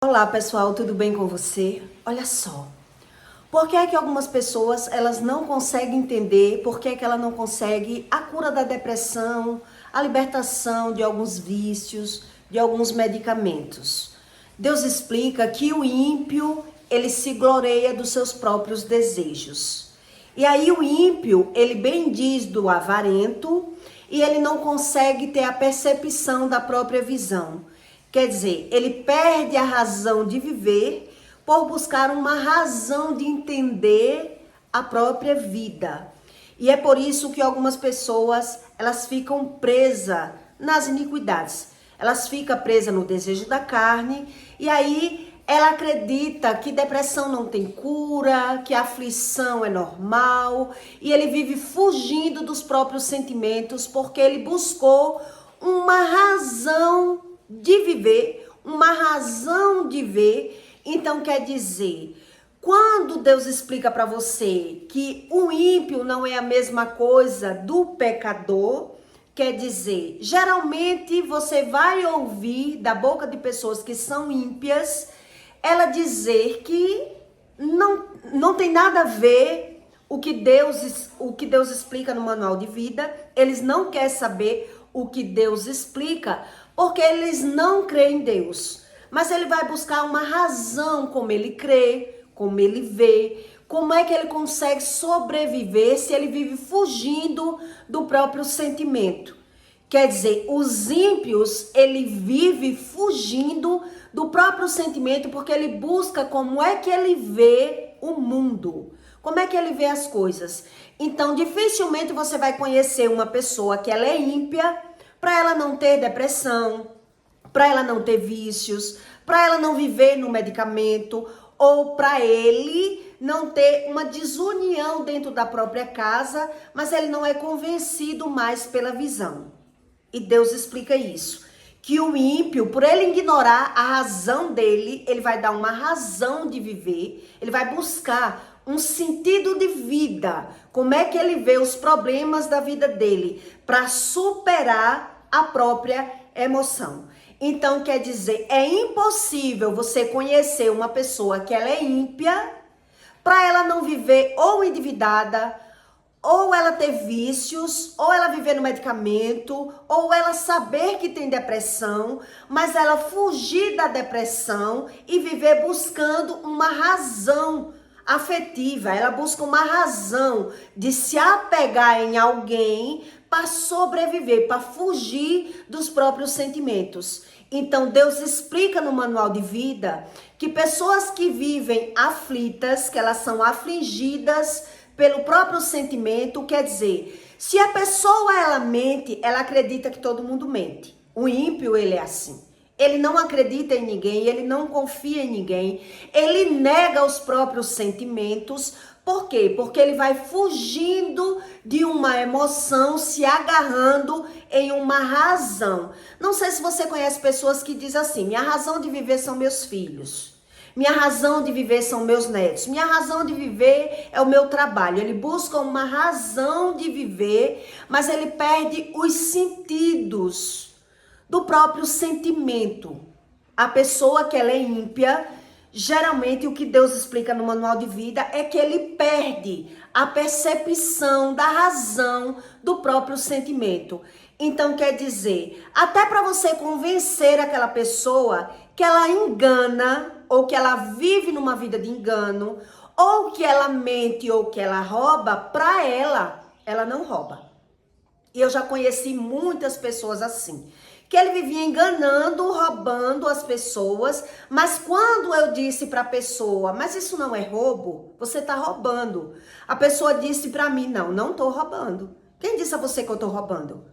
Olá pessoal, tudo bem com você? Olha só, por que é que algumas pessoas elas não conseguem entender por que é que ela não consegue a cura da depressão, a libertação de alguns vícios, de alguns medicamentos? Deus explica que o ímpio, ele se gloreia dos seus próprios desejos. E aí o ímpio, ele bem diz do avarento e ele não consegue ter a percepção da própria visão. Quer dizer, ele perde a razão de viver por buscar uma razão de entender a própria vida. E é por isso que algumas pessoas, elas ficam presas nas iniquidades. Elas ficam presas no desejo da carne e aí ela acredita que depressão não tem cura, que a aflição é normal e ele vive fugindo dos próprios sentimentos porque ele buscou uma razão de viver, uma razão de ver. Então quer dizer, quando Deus explica para você que o ímpio não é a mesma coisa do pecador, quer dizer, geralmente você vai ouvir da boca de pessoas que são ímpias, ela dizer que não tem nada a ver o que Deus explica no manual de vida. Eles não querem saber o que Deus explica, porque eles não creem em Deus. Mas ele vai buscar uma razão como ele crê, como ele vê, como é que ele consegue sobreviver se ele vive fugindo do próprio sentimento. Quer dizer, os ímpios, ele vive fugindo do próprio sentimento porque ele busca como é que ele vê o mundo, como é que ele vê as coisas. Então, dificilmente você vai conhecer uma pessoa que ela é ímpia, para ela não ter depressão, para ela não ter vícios, para ela não viver no medicamento, ou para ele não ter uma desunião dentro da própria casa, mas ele não é convencido mais pela visão. E Deus explica isso, que o ímpio, por ele ignorar a razão dele, ele vai dar uma razão de viver, ele vai buscar um sentido de vida, como é que ele vê os problemas da vida dele, para superar a própria emoção. Então, quer dizer, é impossível você conhecer uma pessoa que ela é ímpia, para ela não viver ou endividada, ou ela ter vícios, ou ela viver no medicamento, ou ela saber que tem depressão, mas ela fugir da depressão e viver buscando uma razão afetiva. Ela busca uma razão de se apegar em alguém para sobreviver, para fugir dos próprios sentimentos. Então Deus explica no manual de vida que pessoas que vivem aflitas, que elas são afligidas pelo próprio sentimento, quer dizer, se a pessoa ela mente, ela acredita que todo mundo mente. O ímpio, ele é assim. Ele não acredita em ninguém, ele não confia em ninguém, ele nega os próprios sentimentos. Por quê? Porque ele vai fugindo de uma emoção, se agarrando em uma razão. Não sei se você conhece pessoas que dizem assim: minha razão de viver são meus filhos. Minha razão de viver são meus netos. Minha razão de viver é o meu trabalho. Ele busca uma razão de viver, mas ele perde os sentidos do próprio sentimento. A pessoa que ela é ímpia, geralmente o que Deus explica no manual de vida é que ele perde a percepção da razão do próprio sentimento. Então quer dizer, até para você convencer aquela pessoa que ela engana, ou que ela vive numa vida de engano, ou que ela mente, ou que ela rouba, para ela não rouba. E eu já conheci muitas pessoas assim, que ele vivia enganando, roubando as pessoas, mas quando eu disse para a pessoa, mas isso não é roubo? Você está roubando. A pessoa disse para mim, não estou roubando. Quem disse a você que eu estou roubando?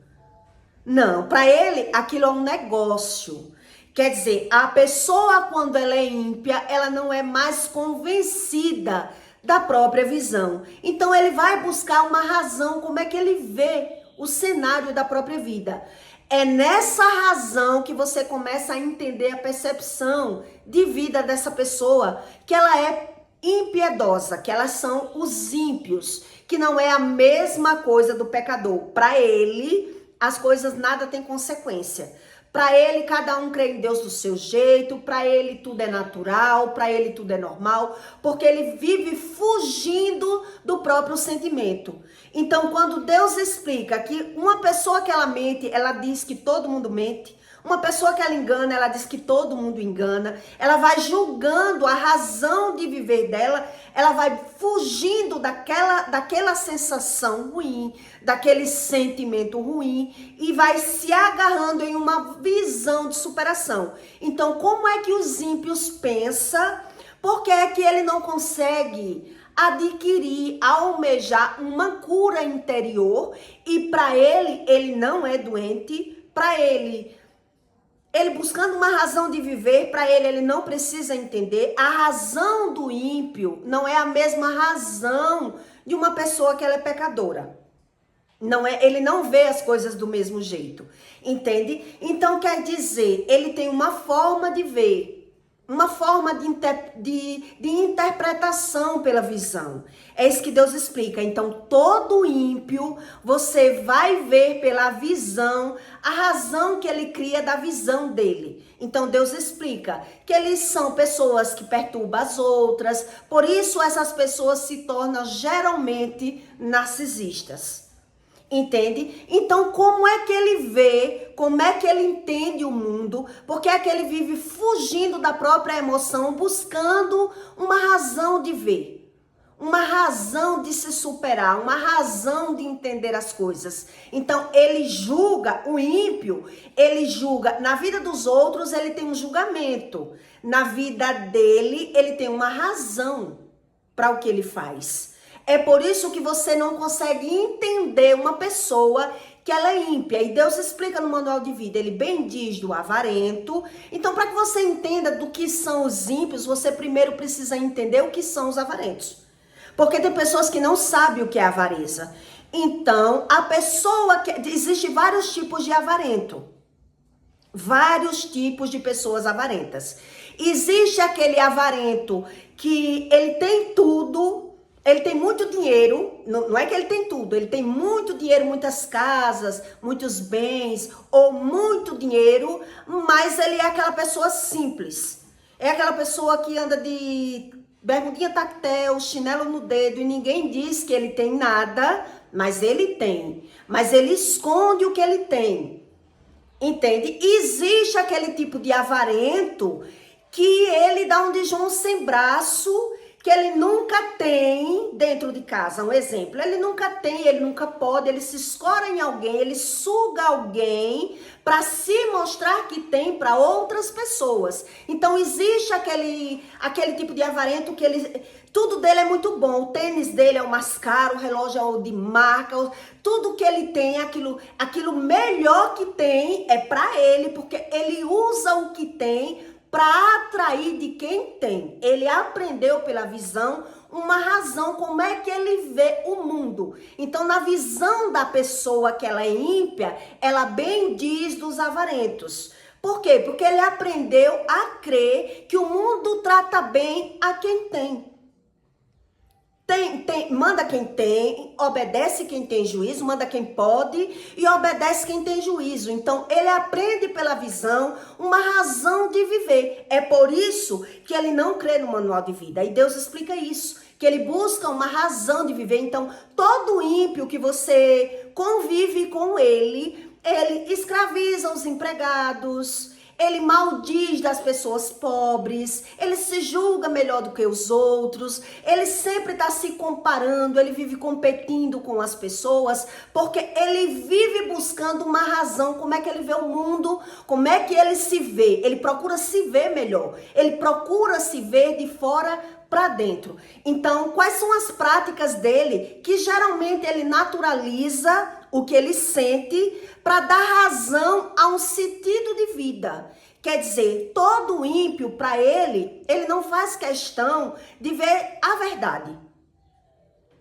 Não, para ele aquilo é um negócio. Quer dizer, a pessoa quando ela é ímpia, ela não é mais convencida da própria visão. Então ele vai buscar uma razão, como é que ele vê o cenário da própria vida. É nessa razão que você começa a entender a percepção de vida dessa pessoa, que ela é impiedosa, que elas são os ímpios, que não é a mesma coisa do pecador. Para ele, as coisas nada tem consequência. Para ele, cada um crê em Deus do seu jeito, para ele tudo é natural, para ele tudo é normal, porque ele vive fugindo do próprio sentimento. Então, quando Deus explica que uma pessoa que ela mente, ela diz que todo mundo mente. Uma pessoa que ela engana, ela diz que todo mundo engana. Ela vai julgando a razão de viver dela. Ela vai fugindo daquela sensação ruim, daquele sentimento ruim e vai se agarrando em uma visão de superação. Então, como é que os ímpios pensam? Por que é que ele não consegue adquirir, almejar uma cura interior? E para ele não é doente. Para ele buscando uma razão de viver, para ele não precisa entender. A razão do ímpio não é a mesma razão de uma pessoa que ela é pecadora. Não é, ele não vê as coisas do mesmo jeito, entende? Então quer dizer, ele tem uma forma de ver, uma forma de interpretação pela visão. É isso que Deus explica. Então, todo ímpio, você vai ver pela visão, a razão que ele cria da visão dele. Então, Deus explica que eles são pessoas que perturbam as outras, por isso essas pessoas se tornam geralmente narcisistas. Entende? Então, como é que ele vê, como é que ele entende o mundo? Porque é que ele vive fugindo da própria emoção, buscando uma razão de ver, uma razão de se superar, uma razão de entender as coisas. Então, ele julga, o ímpio, ele julga, na vida dos outros ele tem um julgamento, na vida dele ele tem uma razão para o que ele faz. É por isso que você não consegue entender uma pessoa que ela é ímpia. E Deus explica no manual de vida, ele bem diz do avarento. Então, para que você entenda do que são os ímpios, você primeiro precisa entender o que são os avarentos. Porque tem pessoas que não sabem o que é avareza. Então, a pessoa que... Existem vários tipos de avarento. Vários tipos de pessoas avarentas. Existe aquele avarento que ele tem tudo... Ele tem muito dinheiro, não é que ele tem tudo, ele tem muito dinheiro, muitas casas, muitos bens, ou muito dinheiro, mas ele é aquela pessoa simples. É aquela pessoa que anda de bermudinha tactel, chinelo no dedo, e ninguém diz que ele tem nada, mas ele tem. Mas ele esconde o que ele tem. Entende? Existe aquele tipo de avarento que ele dá um de João sem braço, que ele nunca tem dentro de casa. Um exemplo, ele nunca tem, ele nunca pode, ele se escora em alguém, ele suga alguém para se mostrar que tem para outras pessoas. Então existe aquele tipo de avarento que tudo dele é muito bom, o tênis dele é o mais caro, o relógio é o de marca, tudo que ele tem, aquilo melhor que tem é para ele, porque ele usa o que tem para atrair de quem tem. Ele aprendeu pela visão uma razão, como é que ele vê o mundo. Então, na visão da pessoa que ela é ímpia, ela bem diz dos avarentos. Por quê? Porque ele aprendeu a crer que o mundo trata bem a quem tem. Manda quem tem, obedece quem tem juízo, manda quem pode e obedece quem tem juízo. Então, ele aprende pela visão uma razão de viver. É por isso que ele não crê no manual de vida. E Deus explica isso, que ele busca uma razão de viver. Então, todo ímpio que você convive com ele escraviza os empregados, ele maldiz das pessoas pobres, ele se julga melhor do que os outros, ele sempre está se comparando, ele vive competindo com as pessoas, porque ele vive buscando uma razão, como é que ele vê o mundo, como é que ele se vê, ele procura se ver melhor, ele procura se ver de fora para dentro. Então, quais são as práticas dele que geralmente ele naturaliza o que ele sente para dar razão a um sentido de vida? Quer dizer, todo ímpio, para ele não faz questão de ver a verdade.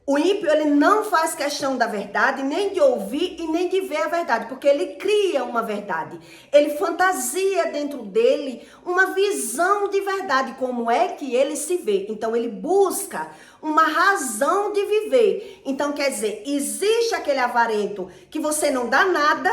O ímpio, ele não faz questão da verdade, nem de ouvir e nem de ver a verdade, porque ele cria uma verdade. Ele fantasia dentro dele uma visão de verdade, como é que ele se vê. Então, ele busca uma razão de viver. Então, quer dizer, existe aquele avarento que você não dá nada,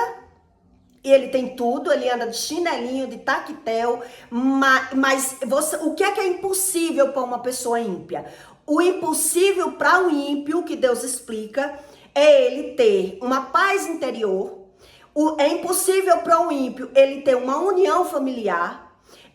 E ele tem tudo, ele anda de chinelinho, de taquetel, mas o que é impossível para uma pessoa ímpia? O impossível para o ímpio, que Deus explica, é ele ter uma paz interior. É impossível para o ímpio ele ter uma união familiar.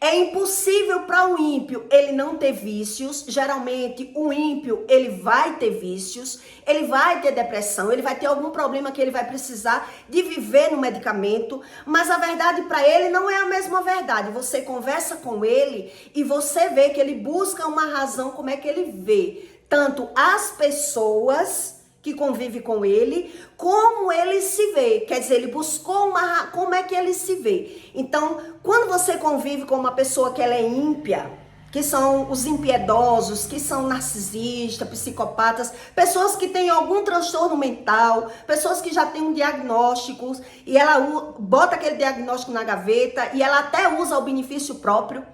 É impossível para o ímpio ele não ter vícios. Geralmente o ímpio ele vai ter vícios, ele vai ter depressão, ele vai ter algum problema que ele vai precisar de viver no medicamento, mas a verdade para ele não é a mesma verdade. Você conversa com ele e você vê que ele busca uma razão, como é que ele vê tanto as pessoas que convive com ele, como ele se vê. Quer dizer, ele buscou como é que ele se vê. Então, quando você convive com uma pessoa que ela é ímpia, que são os impiedosos, que são narcisistas, psicopatas, pessoas que têm algum transtorno mental, pessoas que já têm um diagnóstico e ela bota aquele diagnóstico na gaveta e ela até usa o benefício próprio,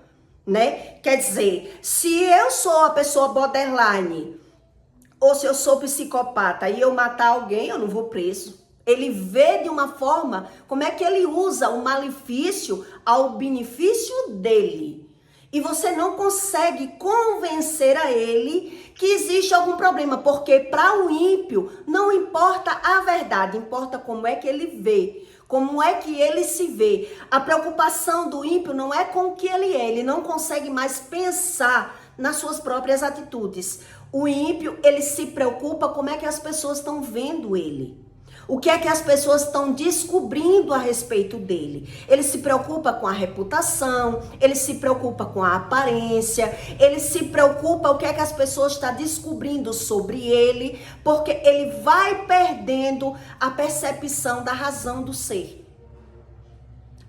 né? Quer dizer, se eu sou a pessoa borderline, ou se eu sou psicopata e eu matar alguém, eu não vou preso. Ele vê de uma forma como é que ele usa o malefício ao benefício dele. E você não consegue convencer a ele que existe algum problema, porque para o ímpio não importa a verdade, importa como é que ele vê. Como é que ele se vê. A preocupação do ímpio não é com o que ele não consegue mais pensar nas suas próprias atitudes. O ímpio, ele se preocupa como é que as pessoas estão vendo ele. O que é que as pessoas estão descobrindo a respeito dele. Ele se preocupa com a reputação, ele se preocupa com a aparência, ele se preocupa o que é que as pessoas estão descobrindo sobre ele, porque ele vai perdendo a percepção da razão do ser.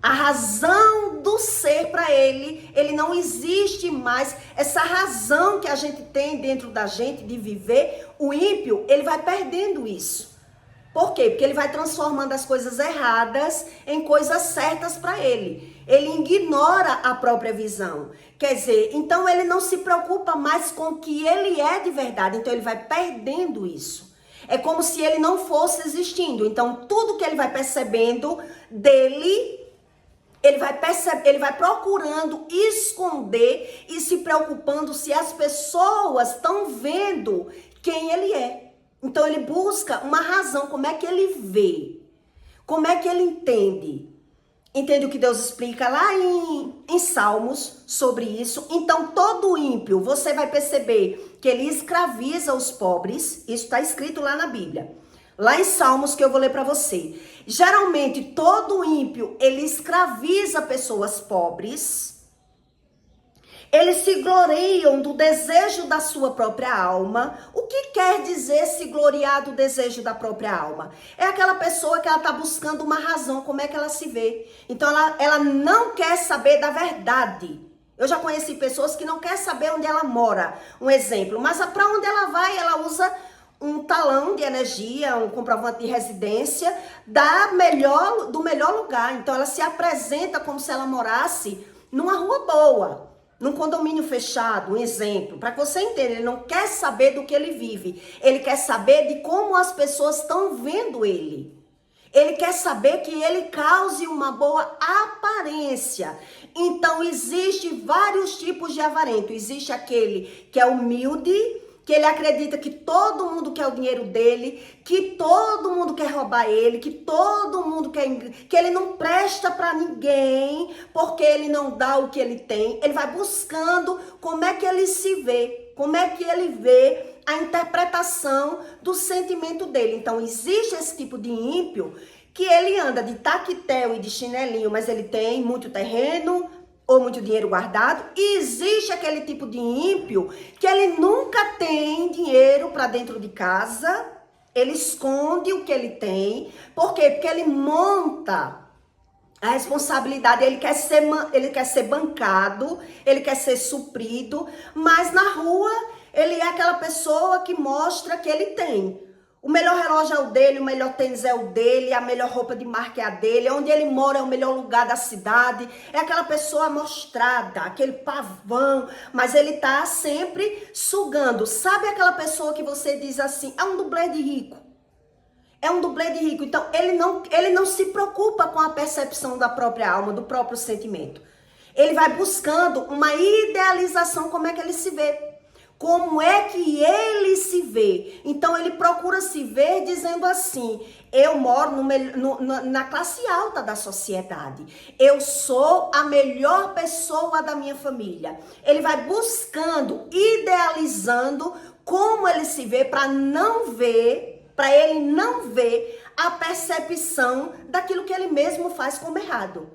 A razão do ser para ele não existe mais. Essa razão que a gente tem dentro da gente de viver, o ímpio, ele vai perdendo isso. Por quê? Porque ele vai transformando as coisas erradas em coisas certas para ele. Ele ignora a própria visão. Quer dizer, então ele não se preocupa mais com o que ele é de verdade. Então ele vai perdendo isso. É como se ele não fosse existindo. Então tudo que ele vai percebendo dele, ele vai procurando esconder e se preocupando se as pessoas estão vendo quem ele é. Então ele busca uma razão, como é que ele vê, como é que ele entende. Entende o que Deus explica lá em Salmos sobre isso? Então todo ímpio, você vai perceber que ele escraviza os pobres, isso está escrito lá na Bíblia. Lá em Salmos, que eu vou ler para você. Geralmente, todo ímpio, ele escraviza pessoas pobres. Eles se gloriam do desejo da sua própria alma. O que quer dizer se gloriar do desejo da própria alma? É aquela pessoa que ela está buscando uma razão, como é que ela se vê. Então, ela não quer saber da verdade. Eu já conheci pessoas que não querem saber onde ela mora. Um exemplo. Mas para onde ela vai, ela usa um talão de energia, um comprovante de residência do melhor lugar. Então ela se apresenta como se ela morasse numa rua boa, num condomínio fechado, um exemplo, para que você entenda. Ele não quer saber do que ele vive, ele quer saber de como as pessoas estão vendo ele. Ele quer saber que ele cause uma boa aparência. Então existe vários tipos de avarento. Existe aquele que é humilde, que ele acredita que todo mundo quer o dinheiro dele, que todo mundo quer roubar ele, que todo mundo quer, que ele não presta para ninguém, porque ele não dá o que ele tem. Ele vai buscando como é que ele se vê, como é que ele vê a interpretação do sentimento dele. Então existe esse tipo de ímpio que ele anda de taquetel e de chinelinho, mas ele tem muito terreno ou muito dinheiro guardado. E existe aquele tipo de ímpio que ele nunca tem dinheiro para dentro de casa, ele esconde o que ele tem. Por quê? Porque ele monta a responsabilidade, ele quer ser bancado, ele quer ser suprido, mas na rua ele é aquela pessoa que mostra que ele tem. O melhor relógio é o dele, o melhor tênis é o dele, a melhor roupa de marca é a dele, onde ele mora é o melhor lugar da cidade. É aquela pessoa mostrada, aquele pavão, mas ele tá sempre sugando. Sabe aquela pessoa que você diz assim, é um dublê de rico? É um dublê de rico. Então, ele não se preocupa com a percepção da própria alma, do próprio sentimento. Ele vai buscando uma idealização, como é que ele se vê. Como é que ele se vê? Então, ele procura se ver dizendo assim, eu moro na classe alta da sociedade. Eu sou a melhor pessoa da minha família. Ele vai buscando, idealizando como ele se vê para ele não ver a percepção daquilo que ele mesmo faz como errado.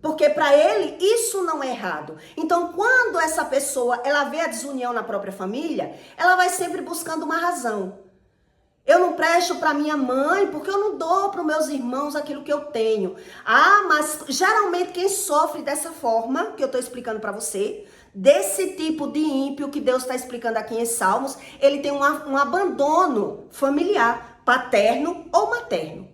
Porque para ele isso não é errado. Então, quando essa pessoa ela vê a desunião na própria família, ela vai sempre buscando uma razão. Eu não presto para minha mãe porque eu não dou para os meus irmãos aquilo que eu tenho. Ah, mas geralmente quem sofre dessa forma, que eu estou explicando para você, desse tipo de ímpio que Deus está explicando aqui em Salmos, ele tem um abandono familiar, paterno ou materno.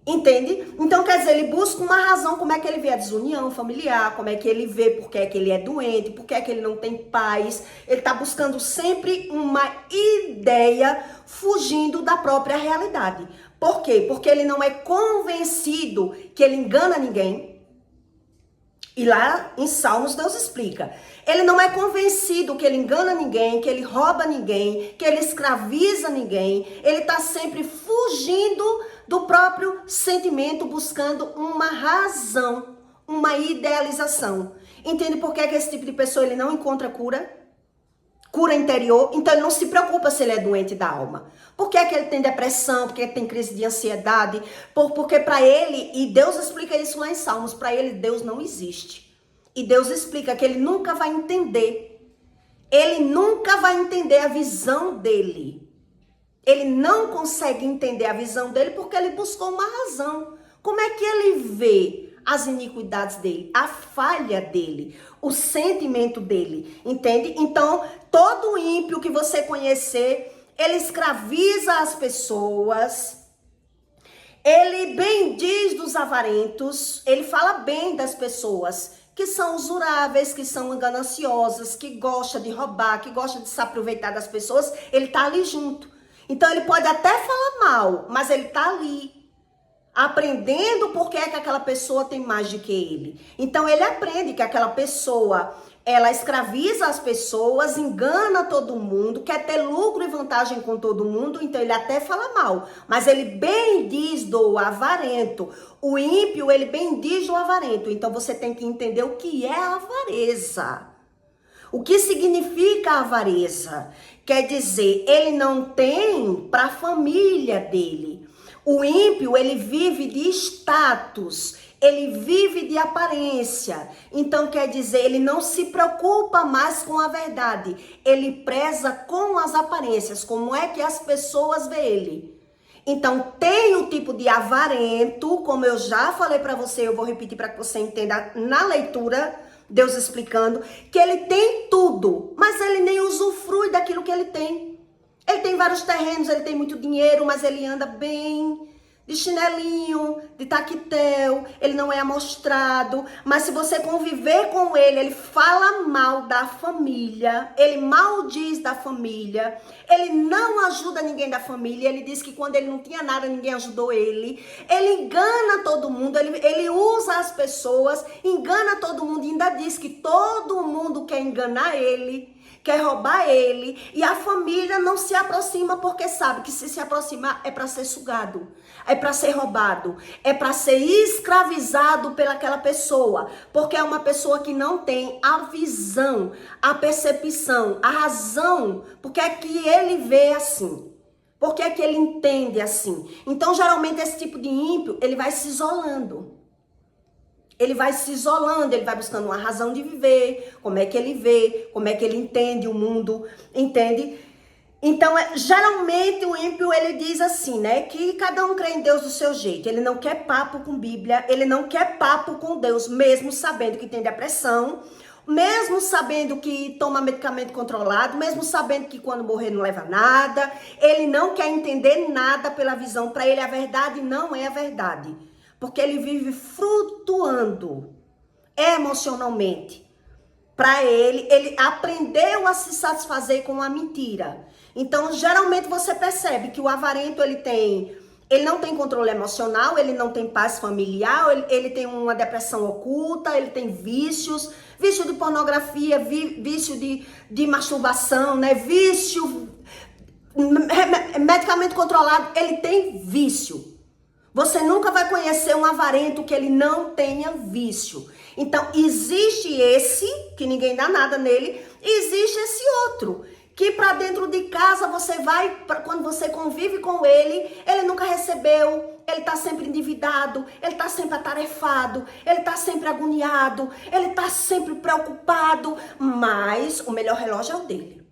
Entende? Então, quer dizer, ele busca uma razão, como é que ele vê a desunião familiar, como é que ele vê porque é que ele é doente, porque é que ele não tem paz. Ele está buscando sempre uma ideia fugindo da própria realidade. Por quê? Porque ele não é convencido que ele engana ninguém. E lá em Salmos Deus explica. Ele não é convencido que ele engana ninguém, que ele rouba ninguém, que ele escraviza ninguém. Ele está sempre fugindo do próprio sentimento, buscando uma razão, uma idealização. Entende por que esse tipo de pessoa ele não encontra cura? Cura interior. Então ele não se preocupa se ele é doente da alma. Por que é que ele tem depressão? Por que ele tem crise de ansiedade? Porque para ele, e Deus explica isso lá em Salmos, para ele Deus não existe. E Deus explica que ele nunca vai entender. Ele nunca vai entender a visão dele. Ele não consegue entender a visão dele porque ele buscou uma razão. Como é que ele vê as iniquidades dele, a falha dele, o sentimento dele, entende? Então, todo ímpio que você conhecer, ele escraviza as pessoas, ele bem diz dos avarentos, ele fala bem das pessoas que são usuráveis, que são gananciosas, que gostam de roubar, que gostam de se aproveitar das pessoas, ele tá ali junto. Então, ele pode até falar mal, mas ele tá ali, aprendendo porque é que aquela pessoa tem mais do que ele. Então, ele aprende que aquela pessoa, ela escraviza as pessoas, engana todo mundo, quer ter lucro e vantagem com todo mundo, então ele até fala mal. Mas ele bem diz do avarento. O ímpio, ele bem diz do avarento. Então, você tem que entender o que é a avareza. O que significa a avareza? Quer dizer, ele não tem para a família dele. O ímpio, ele vive de status, ele vive de aparência. Então, quer dizer, ele não se preocupa mais com a verdade. Ele preza com as aparências, como é que as pessoas veem ele. Então, tem o tipo de avarento, como eu já falei para você, eu vou repetir para que você entenda na leitura, Deus explicando, que ele tem tudo, mas ele nem usufrui daquilo que ele tem. Ele tem vários terrenos, ele tem muito dinheiro, mas ele anda bem, de chinelinho, de taquetel, ele não é amostrado. Mas se você conviver com ele, ele fala mal da família, ele maldiz da família, ele não ajuda ninguém da família, ele diz que quando ele não tinha nada, ninguém ajudou ele engana todo mundo, ele usa as pessoas, engana todo mundo e ainda diz que todo mundo quer enganar ele, quer roubar ele, e a família não se aproxima porque sabe que se aproximar é para ser sugado, é para ser roubado, é para ser escravizado pelaquela pessoa, porque é uma pessoa que não tem a visão, a percepção, a razão, porque é que ele vê assim, porque é que ele entende assim. Então, geralmente, esse tipo de ímpio, ele vai se isolando. Ele vai se isolando, ele vai buscando uma razão de viver, como é que ele vê, como é que ele entende o mundo, entende? Então, geralmente o ímpio, ele diz assim, né, que cada um crê em Deus do seu jeito. Ele não quer papo com Bíblia, ele não quer papo com Deus, mesmo sabendo que tem depressão, mesmo sabendo que toma medicamento controlado, mesmo sabendo que quando morrer não leva nada. Ele não quer entender nada pela visão. Para ele, a verdade não é a verdade. Porque ele vive flutuando emocionalmente. Para ele, ele aprendeu a se satisfazer com a mentira. Então, geralmente você percebe que o avarento, ele tem Ele não tem controle emocional, ele não tem paz familiar, ele tem uma depressão oculta, ele tem vícios, vício de pornografia, vício de masturbação, né? Vício, medicamento controlado, ele tem vício. Você nunca vai conhecer um avarento que ele não tenha vício. Então, existe esse, que ninguém dá nada nele, e existe esse outro, que para dentro de casa você vai, quando você convive com ele nunca recebeu, ele tá sempre endividado, ele tá sempre atarefado, ele tá sempre agoniado, ele tá sempre preocupado, mas o melhor relógio é o dele.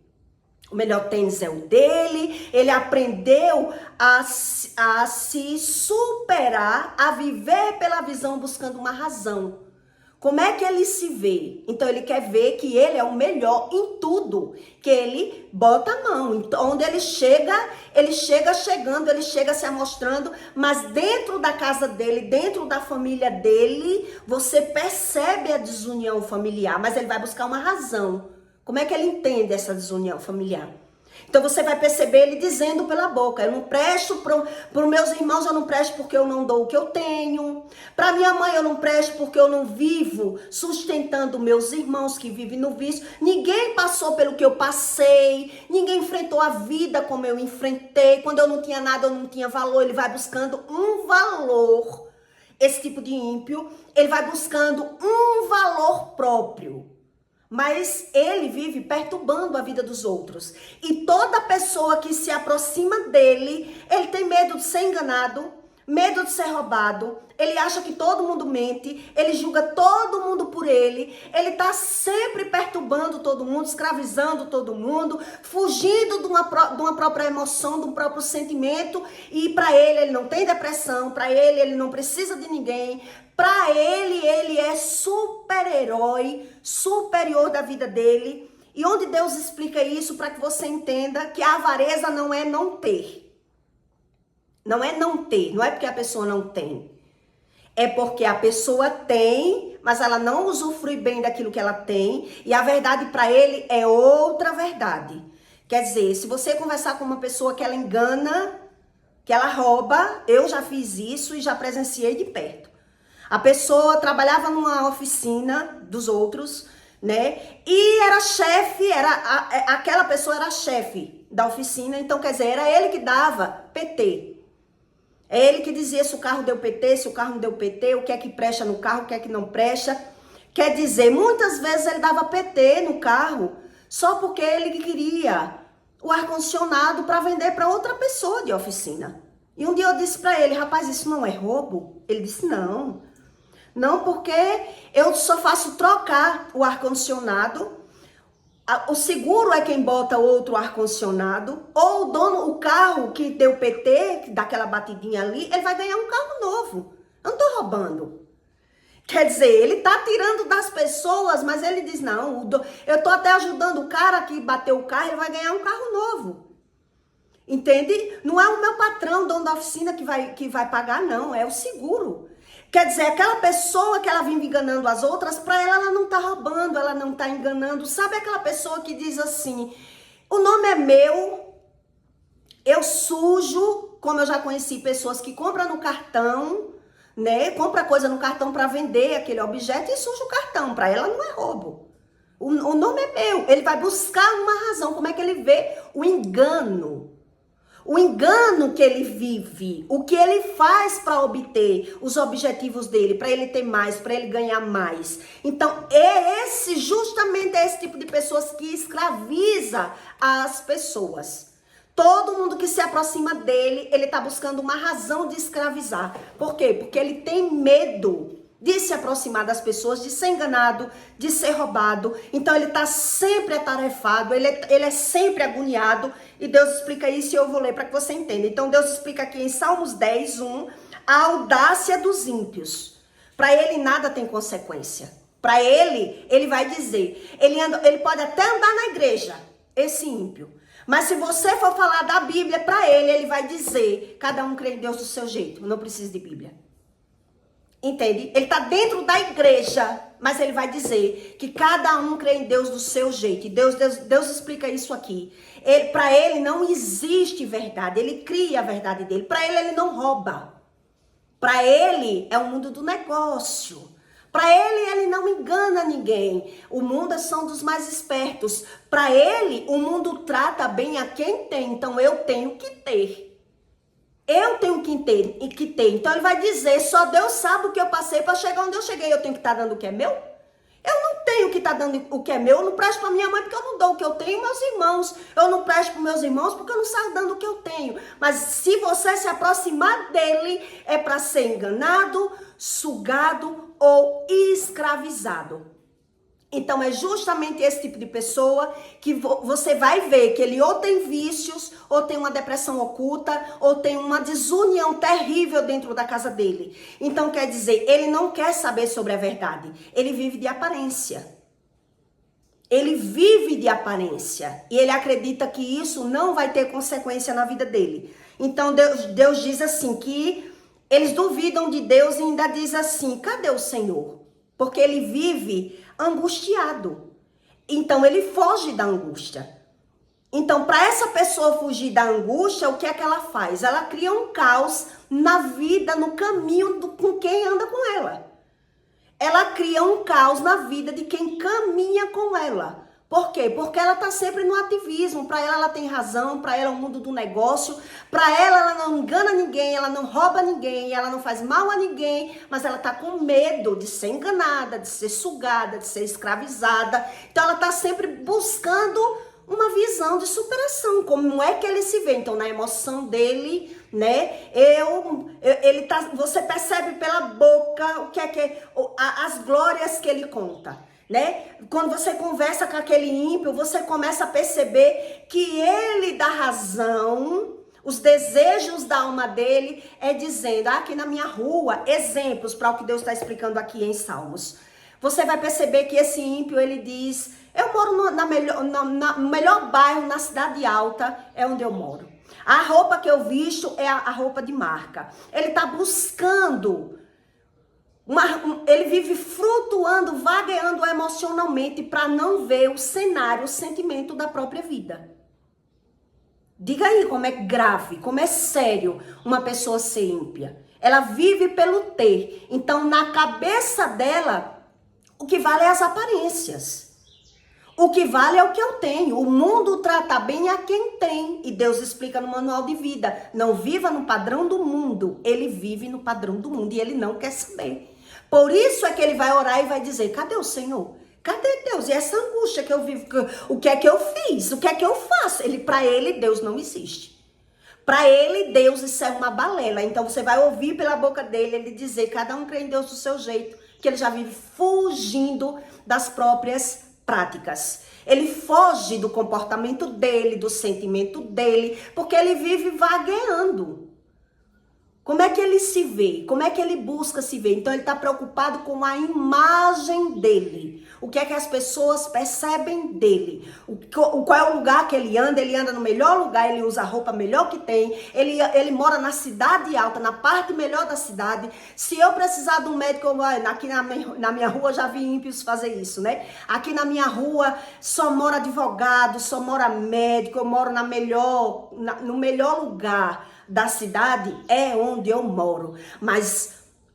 O melhor tênis é o dele, ele aprendeu a se superar, a viver pela visão, buscando uma razão. Como é que ele se vê? Então ele quer ver que ele é o melhor em tudo, que ele bota a mão. Então, onde ele chega chegando, ele chega se amostrando, mas dentro da casa dele, dentro da família dele, você percebe a desunião familiar, mas ele vai buscar uma razão. Como é que ele entende essa desunião familiar? Então você vai perceber ele dizendo pela boca: eu não presto para os meus irmãos, eu não presto porque eu não dou o que eu tenho. Para minha mãe eu não presto porque eu não vivo sustentando meus irmãos que vivem no vício. Ninguém passou pelo que eu passei, ninguém enfrentou a vida como eu enfrentei. Quando eu não tinha nada, eu não tinha valor. Ele vai buscando um valor. Esse tipo de ímpio, ele vai buscando um valor próprio. Mas ele vive perturbando a vida dos outros. E toda pessoa que se aproxima dele, ele tem medo de ser enganado, medo de ser roubado. Ele acha que todo mundo mente, ele julga todo mundo por ele. Ele está sempre perturbando todo mundo, escravizando todo mundo, fugindo de uma própria emoção, de um próprio sentimento. E para ele não tem depressão, para ele não precisa de ninguém. Para ele é super-herói, superior da vida dele. E onde Deus explica isso para que você entenda que a avareza não é não ter. Não é não ter, não é porque a pessoa não tem. É porque a pessoa tem, mas ela não usufrui bem daquilo que ela tem. E a verdade para ele é outra verdade. Quer dizer, se você conversar com uma pessoa que ela engana, que ela rouba, eu já fiz isso e já presenciei de perto. A pessoa trabalhava numa oficina dos outros, né? E era chefe, aquela pessoa era chefe da oficina, então quer dizer, era ele que dava PT. É ele que dizia se o carro deu PT, se o carro não deu PT, o que é que presta no carro, o que é que não presta. Quer dizer, muitas vezes ele dava PT no carro só porque ele queria o ar-condicionado para vender para outra pessoa de oficina. E um dia eu disse para ele: rapaz, isso não é roubo? Ele disse: não. Não, porque eu só faço trocar o ar-condicionado. O seguro é quem bota outro ar-condicionado. Ou o carro que deu PT, que dá aquela batidinha ali, ele vai ganhar um carro novo. Eu não tô roubando. Quer dizer, ele tá tirando das pessoas, mas ele diz: não, eu tô até ajudando o cara que bateu o carro, ele vai ganhar um carro novo. Entende? Não é o meu patrão, dono da oficina, que vai pagar, não. É o seguro. Quer dizer, aquela pessoa que ela vive enganando as outras, para ela não tá roubando, ela não tá enganando. Sabe aquela pessoa que diz assim: o nome é meu, eu sujo, como eu já conheci pessoas que compram no cartão, né? Compra coisa no cartão para vender aquele objeto e suja o cartão. Para ela não é roubo. O nome é meu. Ele vai buscar uma razão. Como é que ele vê o engano? O engano que ele vive, o que ele faz para obter os objetivos dele, para ele ter mais, para ele ganhar mais. Então, justamente esse tipo de pessoas que escraviza as pessoas. Todo mundo que se aproxima dele, ele está buscando uma razão de escravizar. Por quê? Porque ele tem medo de se aproximar das pessoas, de ser enganado, de ser roubado. Então ele está sempre atarefado, ele é sempre agoniado. E Deus explica isso e eu vou ler para que você entenda. Então Deus explica aqui em Salmos 10, 1, a audácia dos ímpios. Para ele nada tem consequência. Para ele vai dizer, ele pode até andar na igreja, esse ímpio. Mas se você for falar da Bíblia para ele vai dizer: cada um crê em Deus do seu jeito, não precisa de Bíblia. Entende? Ele está dentro da igreja, mas ele vai dizer que cada um crê em Deus do seu jeito. E Deus explica isso aqui. Para ele não existe verdade, ele cria a verdade dele. Para ele não rouba. Para ele é o mundo do negócio. Para ele não engana ninguém. O mundo são dos mais espertos. Para ele, o mundo trata bem a quem tem. Então eu tenho que ter. Eu tenho que ter. Então ele vai dizer, só Deus sabe o que eu passei para chegar onde eu cheguei. Eu tenho que estar dando o que é meu? Eu não tenho que estar dando o que é meu. Eu não presto para minha mãe porque eu não dou o que eu tenho. Meus irmãos, eu não presto para meus irmãos porque eu não saio dando o que eu tenho. Mas se você se aproximar dele, é para ser enganado, sugado ou escravizado. Então é justamente esse tipo de pessoa que você vai ver que ele ou tem vícios, ou tem uma depressão oculta, ou tem uma desunião terrível dentro da casa dele. Então quer dizer, ele não quer saber sobre a verdade, ele vive de aparência. Ele vive de aparência e ele acredita que isso não vai ter consequência na vida dele. Então Deus diz assim que eles duvidam de Deus e ainda diz assim, cadê o Senhor? Porque ele vive angustiado. Então ele foge da angústia. Então para essa pessoa fugir da angústia, o que é que ela faz? Ela cria um caos na vida, no caminho com quem anda com ela. Ela cria um caos na vida de quem caminha com ela. Por quê? Porque ela está sempre no ativismo. Para ela tem razão, para ela é o mundo do negócio. Para ela não engana ninguém, ela não rouba ninguém, ela não faz mal a ninguém. Mas ela está com medo de ser enganada, de ser sugada, de ser escravizada. Então ela está sempre buscando uma visão de superação. Como é que ele se vê? Então na emoção dele, né? Você percebe pela boca o que é as glórias que ele conta. Né? Quando você conversa com aquele ímpio, você começa a perceber que ele dá razão, os desejos da alma dele é dizendo, aqui na minha rua, exemplos para o que Deus está explicando aqui em Salmos. Você vai perceber que esse ímpio, ele diz, eu moro no melhor bairro, na cidade alta, é onde eu moro. A roupa que eu visto é a roupa de marca. Ele está buscando... ele vive flutuando, vagueando emocionalmente para não ver o cenário, o sentimento da própria vida. Diga aí como é grave, como é sério uma pessoa ser ímpia. Ela vive pelo ter. Então, na cabeça dela, o que vale é as aparências. O que vale é o que eu tenho. O mundo trata bem a quem tem. E Deus explica no manual de vida. Não viva no padrão do mundo. Ele vive no padrão do mundo e ele não quer saber. Por isso é que ele vai orar e vai dizer, cadê o Senhor? Cadê Deus? E essa angústia que eu vivo, o que é que eu fiz? O que é que eu faço? Para ele, Deus não existe. Para ele, Deus, isso é uma balela. Então você vai ouvir pela boca dele, ele dizer, cada um crê em Deus do seu jeito, que ele já vive fugindo das próprias práticas. Ele foge do comportamento dele, do sentimento dele, porque ele vive vagueando. Como é que ele se vê? Como é que ele busca se ver? Então ele está preocupado com a imagem dele. O que é que as pessoas percebem dele? Qual é o lugar que ele anda? Ele anda no melhor lugar, ele usa a roupa melhor que tem. Ele mora na cidade alta, na parte melhor da cidade. Se eu precisar de um médico, aqui na minha rua já vi ímpios fazer isso, né? Aqui na minha rua só mora advogado, só mora médico, eu moro no melhor lugar da cidade é onde eu moro, mas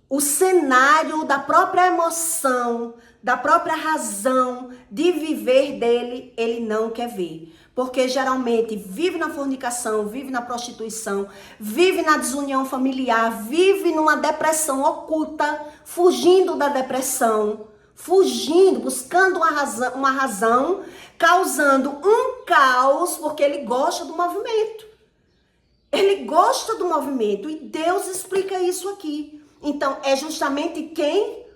o cenário da própria emoção, da própria razão de viver dele, ele não quer ver, porque geralmente vive na fornicação, vive na prostituição, vive na desunião familiar, vive numa depressão oculta, fugindo da depressão, buscando uma razão, causando um caos, porque ele gosta do movimento. Ele gosta do movimento e Deus explica isso aqui. Então, é justamente quem?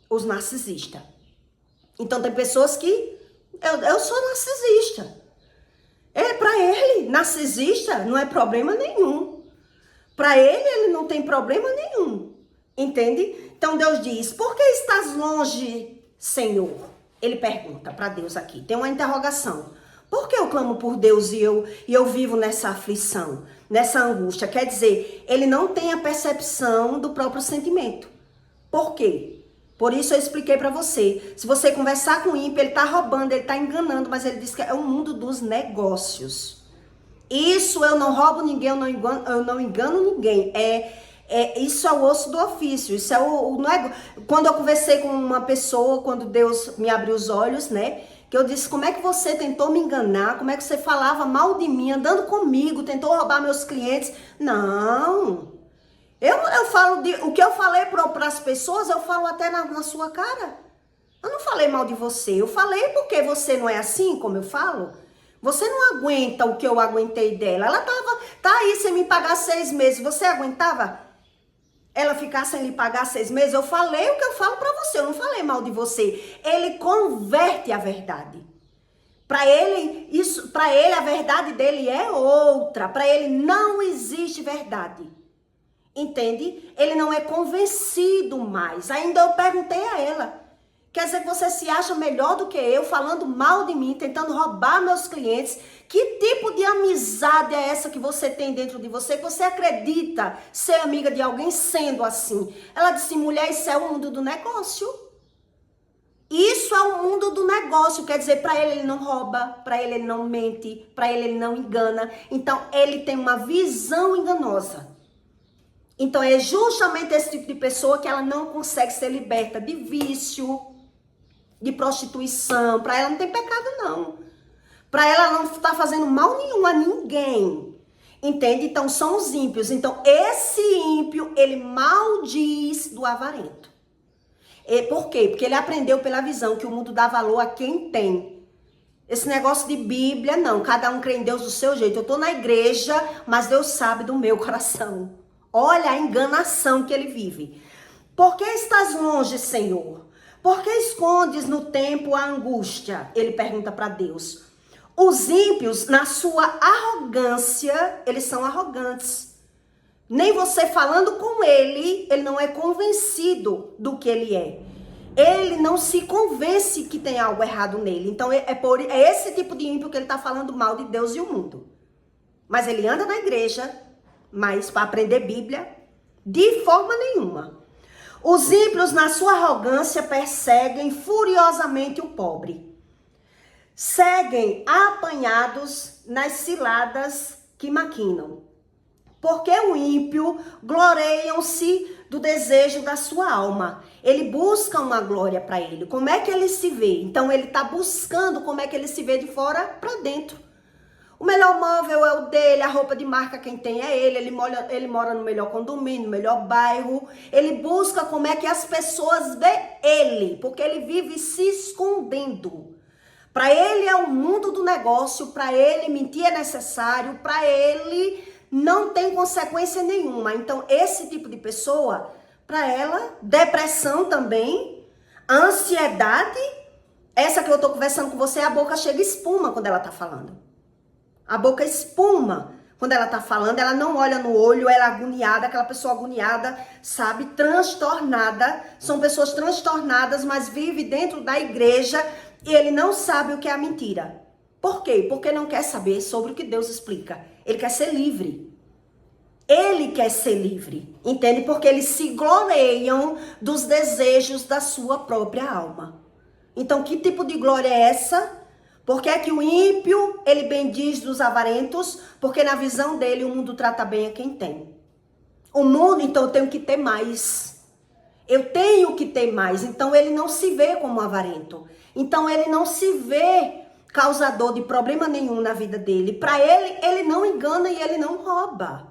Os narcisistas. Então, tem pessoas que... Eu sou narcisista. Para ele, narcisista não é problema nenhum. Para ele não tem problema nenhum. Entende? Então, Deus diz, por que estás longe, Senhor? Ele pergunta para Deus aqui. Tem uma interrogação. Por que eu clamo por Deus e eu vivo nessa aflição, nessa angústia? Quer dizer, ele não tem a percepção do próprio sentimento. Por quê? Por isso eu expliquei para você. Se você conversar com o ímpio, ele tá roubando, ele tá enganando, mas ele diz que é o mundo dos negócios. Isso eu não roubo ninguém, eu não engano ninguém. Isso é o osso do ofício. Isso é quando eu conversei com uma pessoa, quando Deus me abriu os olhos, né? Que eu disse, como é que você tentou me enganar? Como é que você falava mal de mim, andando comigo, tentou roubar meus clientes? Não. Eu falo o que eu falei para as pessoas, eu falo até na sua cara. Eu não falei mal de você. Eu falei porque você não é assim, como eu falo. Você não aguenta o que eu aguentei dela. Ela tá aí sem me pagar 6 meses. Você aguentava ela ficar sem lhe pagar 6 meses? Eu falei o que eu falo pra você. Eu não falei mal de você. Ele converte a verdade. Para ele a verdade dele é outra. Para ele não existe verdade. Entende? Ele não é convencido mais. Ainda eu perguntei a ela. Quer dizer que você se acha melhor do que eu, falando mal de mim, tentando roubar meus clientes? Que tipo de amizade é essa que você tem dentro de você, que você acredita ser amiga de alguém sendo assim? Ela disse, mulher, isso é o mundo do negócio. Isso é o mundo do negócio. Quer dizer, para ele não rouba, para ele não mente, para ele não engana. Então, ele tem uma visão enganosa. Então, é justamente esse tipo de pessoa que ela não consegue ser liberta de vício, de prostituição. Para ela não tem pecado, não. Para ela não está fazendo mal nenhum a ninguém. Entende? Então, são os ímpios. Então, esse ímpio, ele maldiz do avarento. Por quê? Porque ele aprendeu pela visão que o mundo dá valor a quem tem. Esse negócio de Bíblia, não. Cada um crê em Deus do seu jeito. Eu estou na igreja, mas Deus sabe do meu coração. Olha a enganação que ele vive. Por que estás longe, Senhor? Por que escondes no tempo a angústia? Ele pergunta para Deus. Os ímpios, na sua arrogância, eles são arrogantes. Nem você falando com ele não é convencido do que ele é. Ele não se convence que tem algo errado nele. Então é esse tipo de ímpio que ele está falando mal de Deus e o mundo. Mas ele anda na igreja, mas para aprender Bíblia, de forma nenhuma. Os ímpios, na sua arrogância, perseguem furiosamente o pobre. Seguem apanhados nas ciladas que maquinam. Porque o ímpio gloriam-se do desejo da sua alma. Ele busca uma glória para ele. Como é que ele se vê? Então ele está buscando como é que ele se vê de fora para dentro. O melhor móvel é o dele, a roupa de marca quem tem é ele mora no melhor condomínio, no melhor bairro. Ele busca como é que as pessoas veem ele, porque ele vive se escondendo. Para ele é o mundo do negócio, para ele mentir é necessário, para ele não tem consequência nenhuma. Então esse tipo de pessoa, para ela, depressão também, ansiedade, essa que eu tô conversando com você, a boca chega espuma quando ela tá falando. A boca espuma quando ela tá falando, ela não olha no olho, ela é agoniada, aquela pessoa agoniada, sabe, transtornada. São pessoas transtornadas, mas vive dentro da igreja e ele não sabe o que é a mentira. Por quê? Porque não quer saber sobre o que Deus explica. Ele quer ser livre. Ele quer ser livre, entende? Porque eles se gloriam dos desejos da sua própria alma. Então, que tipo de glória é essa? Porque é que o ímpio, ele bendiz dos avarentos, porque na visão dele o mundo trata bem a quem tem. O mundo, então, eu tenho que ter mais. Eu tenho que ter mais. Então, ele não se vê como avarento. Então, ele não se vê causador de problema nenhum na vida dele. Para ele, ele não engana e ele não rouba.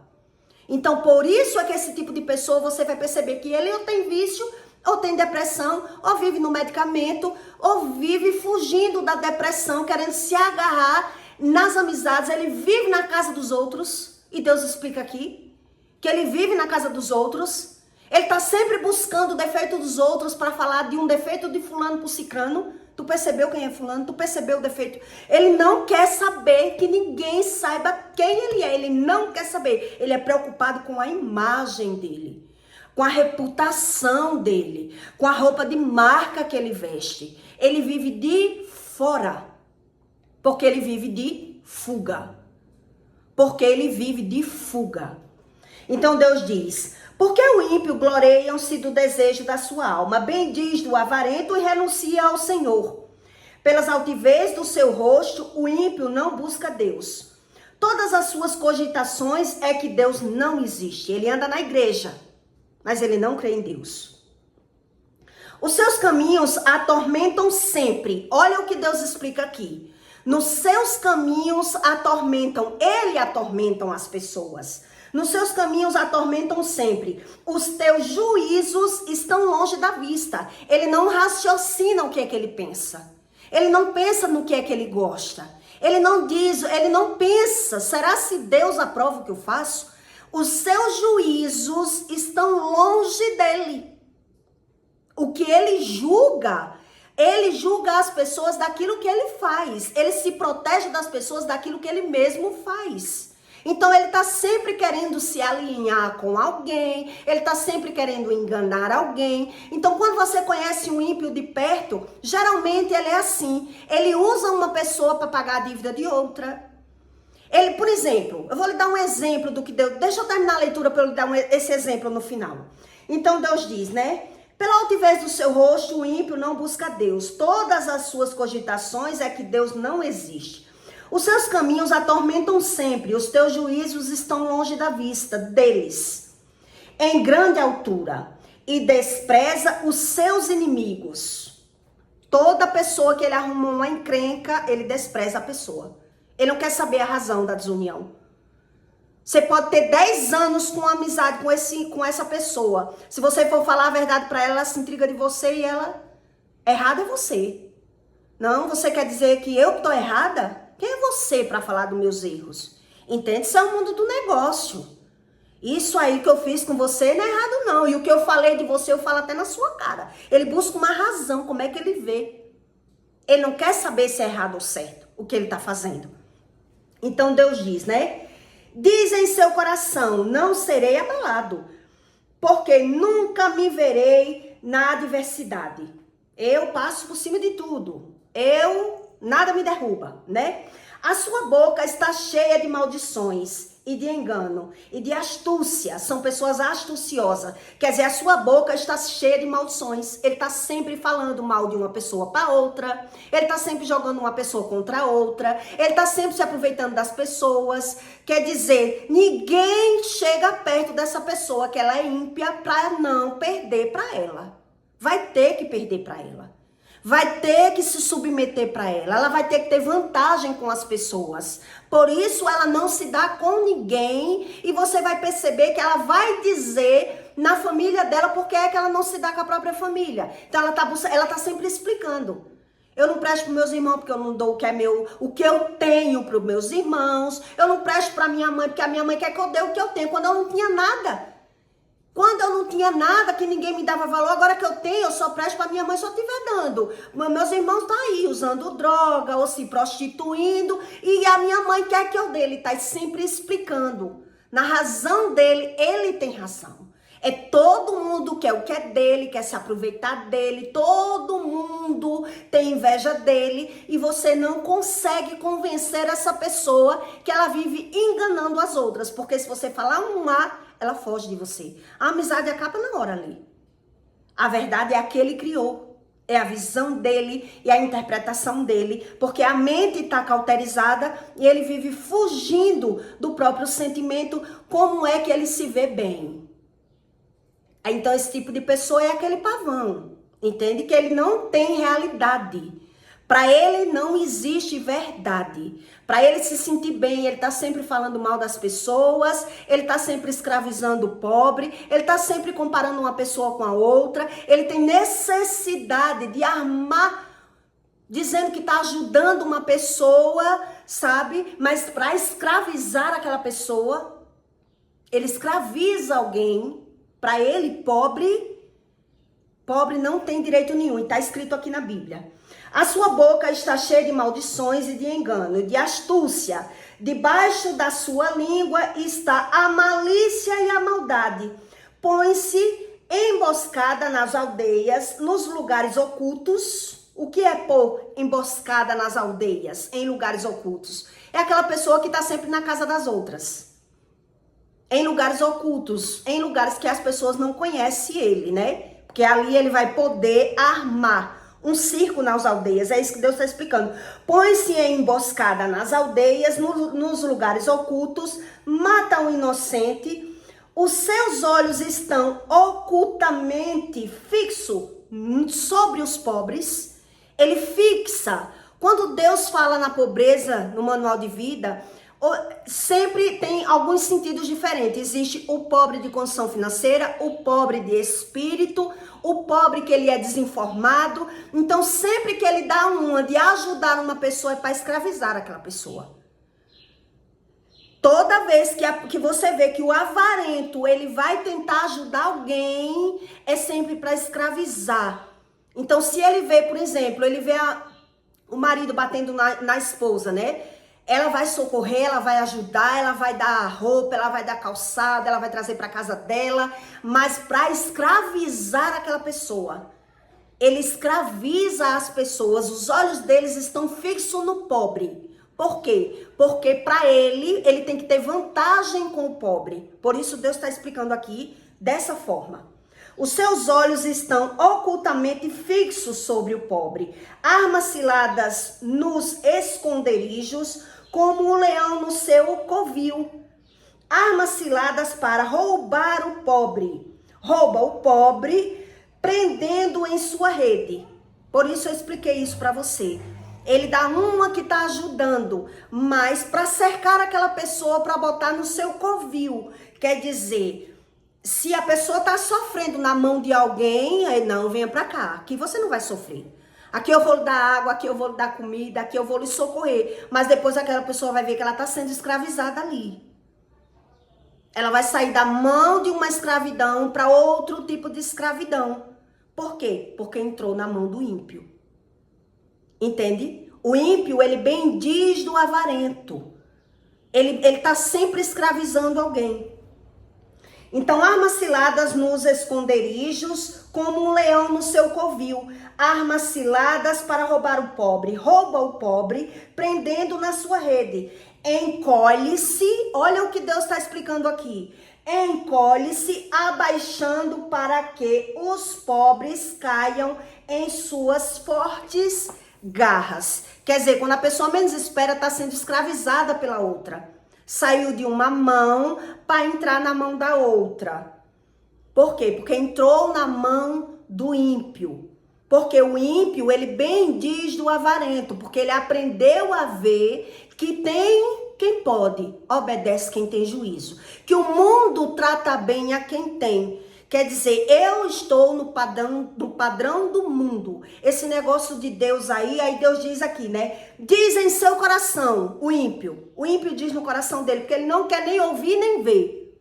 Então, por isso é que esse tipo de pessoa, você vai perceber que ele ou tem vício, ou tem depressão, ou vive no medicamento, ou vive fugindo da depressão, querendo se agarrar nas amizades. Ele vive na casa dos outros, e Deus explica aqui, que ele vive na casa dos outros. Ele está sempre buscando o defeito dos outros para falar de um defeito de fulano pro cicrano. Tu percebeu quem é fulano? Tu percebeu o defeito? Ele não quer saber que ninguém saiba quem ele é. Ele não quer saber. Ele é preocupado com a imagem dele, com a reputação dele, com a roupa de marca que ele veste. Ele vive de fora, porque ele vive de fuga. Porque ele vive de fuga. Então Deus diz, Porque o ímpio gloriam-se do desejo da sua alma, bendiz do avarento e renuncia ao Senhor. Pelas altivez do seu rosto, o ímpio não busca Deus. Todas as suas cogitações é que Deus não existe. Ele anda na igreja, mas ele não crê em Deus. Os seus caminhos atormentam sempre. Olha o que Deus explica aqui. Nos seus caminhos atormentam as pessoas. Nos seus caminhos atormentam sempre. Os teus juízos estão longe da vista. Ele não raciocina o que é que ele pensa. Ele não pensa no que é que ele gosta. Ele não pensa, será se Deus aprova o que eu faço? Os seus juízos estão longe dele. O que ele julga as pessoas daquilo que ele faz. Ele se protege das pessoas daquilo que ele mesmo faz. Então ele está sempre querendo se alinhar com alguém, ele está sempre querendo enganar alguém. Então quando você conhece um ímpio de perto, geralmente ele é assim. Ele usa uma pessoa para pagar a dívida de outra. Ele, por exemplo, eu vou lhe dar um exemplo do que Deus... Deixa eu terminar a leitura para eu lhe dar esse exemplo no final. Então Deus diz, né? Pela altivez do seu rosto, o ímpio não busca Deus. Todas as suas cogitações é que Deus não existe. Os seus caminhos atormentam sempre, os teus juízos estão longe da vista deles, em grande altura, e despreza os seus inimigos. Toda pessoa que ele arruma uma encrenca, ele despreza a pessoa. Ele não quer saber a razão da desunião. Você pode ter 10 anos com amizade com essa pessoa. Se você for falar a verdade para ela, ela se intriga de você e ela... Errada é você. Não, você quer dizer que eu que estou errada? Quem é você para falar dos meus erros? Entende? Isso é o mundo do negócio. Isso aí que eu fiz com você não é errado não. E o que eu falei de você, eu falo até na sua cara. Ele busca uma razão, como é que ele vê. Ele não quer saber se é errado ou certo o que ele está fazendo. Então Deus diz, né? Diz em seu coração, não serei abalado, porque nunca me verei na adversidade. Eu passo por cima de tudo. Nada me derruba, né? A sua boca está cheia de maldições e de engano e de astúcia. São pessoas astuciosas. Quer dizer, a sua boca está cheia de maldições. Ele está sempre falando mal de uma pessoa para outra. Ele está sempre jogando uma pessoa contra a outra. Ele está sempre se aproveitando das pessoas. Quer dizer, ninguém chega perto dessa pessoa que ela é ímpia para não perder para ela. Vai ter que perder para ela. Vai ter que se submeter para ela. Ela vai ter que ter vantagem com as pessoas. Por isso ela não se dá com ninguém. E você vai perceber que ela vai dizer na família dela porque é que ela não se dá com a própria família. Então ela tá sempre explicando. Eu não presto para meus irmãos porque eu não dou o que é meu, o que eu tenho para os meus irmãos. Eu não presto para minha mãe porque a minha mãe quer que eu dê o que eu tenho quando eu não tinha nada. Quando eu não tinha nada, que ninguém me dava valor, agora que eu tenho, eu só presto para minha mãe se eu estiver dando. Meus irmãos estão aí usando droga ou se prostituindo e a minha mãe quer que eu dê. Ele está sempre explicando. Na razão dele, ele tem razão. É todo mundo quer o que é dele, quer se aproveitar dele, todo mundo tem inveja dele e você não consegue convencer essa pessoa que ela vive enganando as outras, porque se você falar um A, ela foge de você. A amizade acaba na hora ali. A verdade é a que ele criou, é a visão dele e a interpretação dele, porque a mente está cauterizada e ele vive fugindo do próprio sentimento, como é que ele se vê bem. Então esse tipo de pessoa é aquele pavão, entende? Que ele não tem realidade. Para ele não existe verdade. Para ele se sentir bem, ele está sempre falando mal das pessoas, ele está sempre escravizando o pobre, ele está sempre comparando uma pessoa com a outra, ele tem necessidade de armar, dizendo que está ajudando uma pessoa, sabe? Mas para escravizar aquela pessoa, ele escraviza alguém. Para ele, pobre não tem direito nenhum. E está escrito aqui na Bíblia. A sua boca está cheia de maldições e de engano, de astúcia. Debaixo da sua língua está a malícia e a maldade. Põe-se emboscada nas aldeias, nos lugares ocultos. O que é pôr emboscada nas aldeias, em lugares ocultos? É aquela pessoa que está sempre na casa das outras. em lugares ocultos, em lugares que as pessoas não conhecem ele, né? Porque ali ele vai poder armar um circo nas aldeias. É isso que Deus está explicando. Põe-se em emboscada nas aldeias, nos lugares ocultos, mata o inocente. Os seus olhos estão ocultamente fixos sobre os pobres. Ele fixa. Quando Deus fala na pobreza, no manual de vida, sempre tem alguns sentidos diferentes. Existe o pobre de condição financeira, o pobre de espírito, o pobre que ele é desinformado. Então, sempre que ele dá uma de ajudar uma pessoa, é para escravizar aquela pessoa. Toda vez que você vê que o avarento, ele vai tentar ajudar alguém, é sempre para escravizar. Então, se ele vê, por exemplo, ele vê o marido batendo na esposa, né? Ela vai socorrer, ela vai ajudar, ela vai dar roupa, ela vai dar calçada, ela vai trazer para casa dela, mas para escravizar aquela pessoa. Ele escraviza as pessoas, os olhos deles estão fixos no pobre. Por quê? Porque para ele tem que ter vantagem com o pobre. Por isso Deus está explicando aqui dessa forma. Os seus olhos estão ocultamente fixos sobre o pobre. Armas ciladas nos esconderijos, como o leão no seu covil. Armas ciladas para roubar o pobre. Rouba o pobre, prendendo em sua rede. Por isso eu expliquei isso para você. Ele dá uma que está ajudando, mas para cercar aquela pessoa, para botar no seu covil. Quer dizer, se a pessoa está sofrendo na mão de alguém, aí não, venha para cá, aqui você não vai sofrer. Aqui eu vou lhe dar água, aqui eu vou lhe dar comida, aqui eu vou lhe socorrer. Mas depois aquela pessoa vai ver que ela está sendo escravizada ali. Ela vai sair da mão de uma escravidão para outro tipo de escravidão. Por quê? Porque entrou na mão do ímpio. Entende? O ímpio, ele bem diz do avarento. Ele está sempre escravizando alguém. Então, armas ciladas nos esconderijos, como um leão no seu covil. Armas ciladas para roubar o pobre. Rouba o pobre, prendendo na sua rede. Encolhe-se, olha o que Deus está explicando aqui. Encolhe-se, abaixando para que os pobres caiam em suas fortes garras. Quer dizer, quando a pessoa menos espera, está sendo escravizada pela outra. Saiu de uma mão para entrar na mão da outra. Por quê? Porque entrou na mão do ímpio. Porque o ímpio, ele bem diz do avarento, porque ele aprendeu a ver que tem quem pode, obedece quem tem juízo. Que o mundo trata bem a quem tem. Quer dizer, eu estou no padrão do mundo. Esse negócio de Deus aí Deus diz aqui, né? Diz em seu coração, o ímpio. O ímpio diz no coração dele, porque ele não quer nem ouvir nem ver.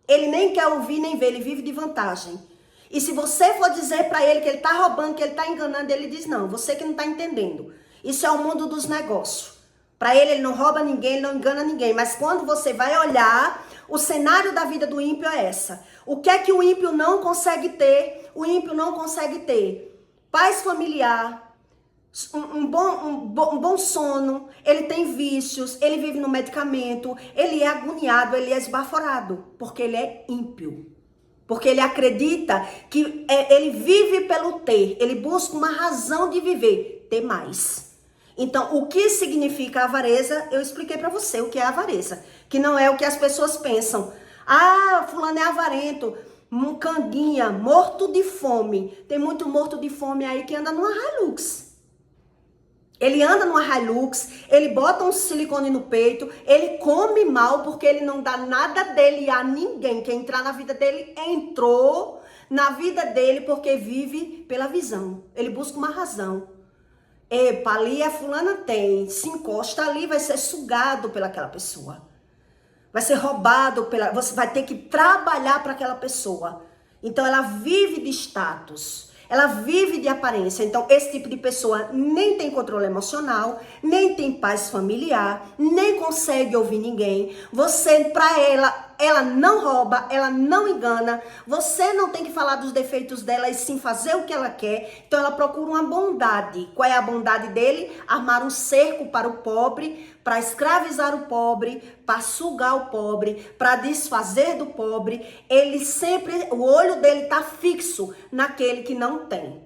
Ele nem quer ouvir nem ver, ele vive de vantagem. E se você for dizer para ele que ele está roubando, que ele está enganando, ele diz, não, você que não está entendendo. Isso é o mundo dos negócios. Para ele não rouba ninguém, ele não engana ninguém. Mas quando você vai olhar, o cenário da vida do ímpio é essa. O que é que o ímpio não consegue ter? O ímpio não consegue ter paz familiar, um bom sono, ele tem vícios, ele vive no medicamento, ele é agoniado, ele é esbaforado, porque ele é ímpio. Porque ele acredita que ele vive pelo ter, ele busca uma razão de viver, ter mais. Então, o que significa avareza? Eu expliquei para você o que é avareza, que não é o que as pessoas pensam. Ah, fulano é avarento, canguinha, morto de fome. Tem muito morto de fome aí que anda numa Hilux. Ele anda numa Hilux, ele bota um silicone no peito, ele come mal porque ele não dá nada dele a ninguém. Quem entrar na vida dele, entrou na vida dele porque vive pela visão. Ele busca uma razão. Epa, ali a fulana tem, se encosta ali, vai ser sugado pelaquela pessoa. Vai ser roubado, você vai ter que trabalhar para aquela pessoa. Então ela vive de status. Ela vive de aparência. Então, esse tipo de pessoa nem tem controle emocional, nem tem paz familiar, nem consegue ouvir ninguém. Você, para ela não rouba, ela não engana. Você não tem que falar dos defeitos dela e sim fazer o que ela quer. Então, ela procura uma bondade. Qual é a bondade dele? Armar um cerco para o pobre, para escravizar o pobre, para sugar o pobre, para desfazer do pobre. Ele sempre, o olho dele está fixo naquele que não tem.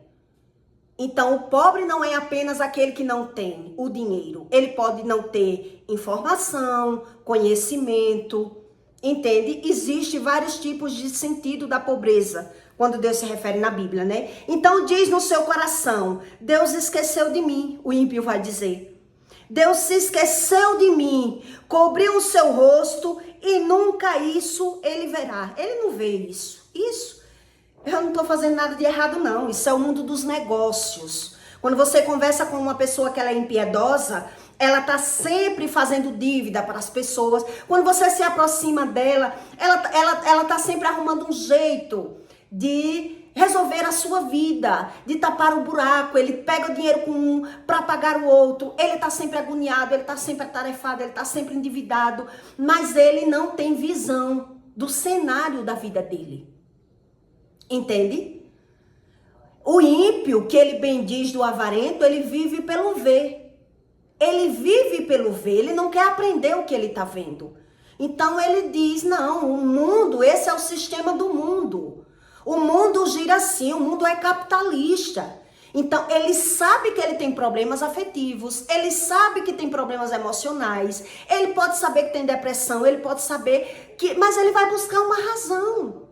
Então, o pobre não é apenas aquele que não tem o dinheiro. Ele pode não ter informação, conhecimento, entende? Existem vários tipos de sentido da pobreza, quando Deus se refere na Bíblia, né? Então, diz no seu coração, Deus esqueceu de mim, o ímpio vai dizer. Deus se esqueceu de mim, cobriu o seu rosto e nunca isso ele verá. Ele não vê isso. Eu não estou fazendo nada de errado, não. Isso é o mundo dos negócios. Quando você conversa com uma pessoa que ela é impiedosa, ela está sempre fazendo dívida para as pessoas. Quando você se aproxima dela, ela está sempre arrumando um jeito de resolver a sua vida, de tapar o buraco. Ele pega o dinheiro com um para pagar o outro. Ele está sempre agoniado, ele está sempre atarefado, ele está sempre endividado. Mas ele não tem visão do cenário da vida dele. Entende? O ímpio, que ele bem diz do avarento, ele vive pelo ver. Ele vive pelo ver, ele não quer aprender o que ele está vendo. Então ele diz, não, o mundo, esse é o sistema do mundo. O mundo gira assim, o mundo é capitalista. Então ele sabe que ele tem problemas afetivos, ele sabe que tem problemas emocionais, ele pode saber que tem depressão, ele pode saber que... Mas ele vai buscar uma razão.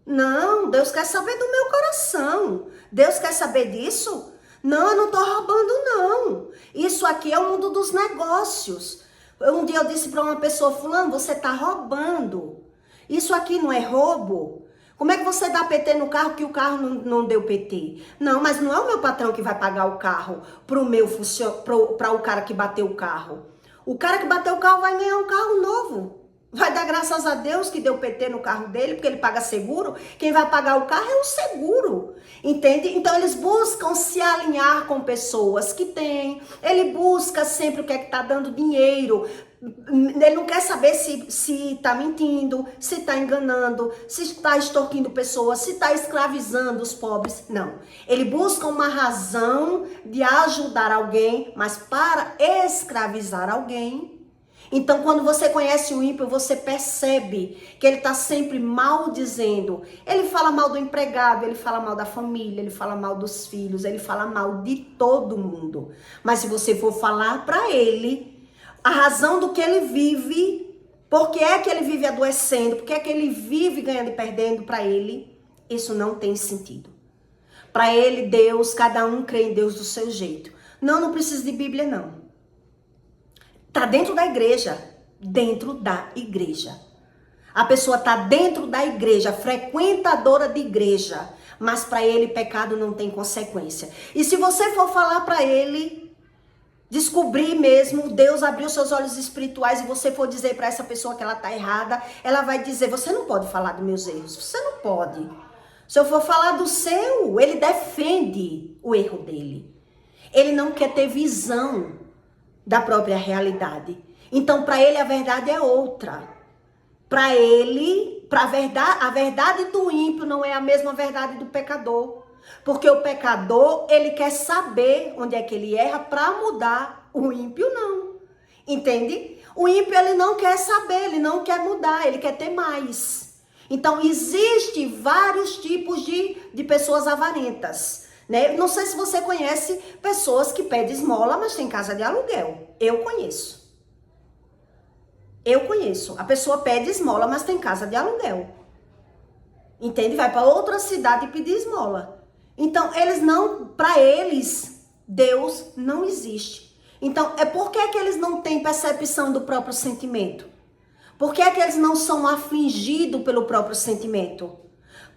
Não, Deus quer saber do meu coração. Deus quer saber disso? Não, eu não estou roubando, não. Isso aqui é o mundo dos negócios. Um dia eu disse para uma pessoa, fulano, você está roubando. Isso aqui não é roubo? Como é que você dá PT no carro que o carro não deu PT? Não, mas não é o meu patrão que vai pagar o carro para o cara que bateu o carro. O cara que bateu o carro vai ganhar um carro novo. Vai dar graças a Deus que deu PT no carro dele, porque ele paga seguro. Quem vai pagar o carro é o seguro, entende? Então eles buscam se alinhar com pessoas que têm. Ele busca sempre o que é que está dando dinheiro. Ele não quer saber se está mentindo, se está enganando, se está extorquindo pessoas, se está escravizando os pobres. Não. Ele busca uma razão de ajudar alguém, mas para escravizar alguém. Então, quando você conhece o ímpio, você percebe que ele está sempre maldizendo. Ele fala mal do empregado, ele fala mal da família, ele fala mal dos filhos, ele fala mal de todo mundo. Mas se você for falar para ele a razão do que ele vive, por que é que ele vive adoecendo, por que é que ele vive ganhando e perdendo, para ele, isso não tem sentido. Para ele, Deus, cada um crê em Deus do seu jeito. Não precisa de Bíblia, não. Tá dentro da igreja, A pessoa tá dentro da igreja, frequentadora de igreja, mas para ele pecado não tem consequência. E se você for falar para ele, descobrir mesmo, Deus abriu seus olhos espirituais e você for dizer para essa pessoa que ela tá errada, ela vai dizer, você não pode falar dos meus erros, você não pode. Se eu for falar do seu, ele defende o erro dele. Ele não quer ter visão da própria realidade. Então, para ele, a verdade é outra. Para ele, a verdade do ímpio não é a mesma verdade do pecador. Porque o pecador, ele quer saber onde é que ele erra para mudar. O ímpio não. Entende? O ímpio, ele não quer saber, ele não quer mudar, ele quer ter mais. Então, existe vários tipos de pessoas avarentas. Né? Não sei se você conhece pessoas que pedem esmola, mas tem casa de aluguel. Eu conheço. A pessoa pede esmola, mas tem casa de aluguel. Entende? Vai para outra cidade pedir esmola. Então, para eles, Deus não existe. Então, por que eles não têm percepção do próprio sentimento? Por que eles não são afligidos pelo próprio sentimento?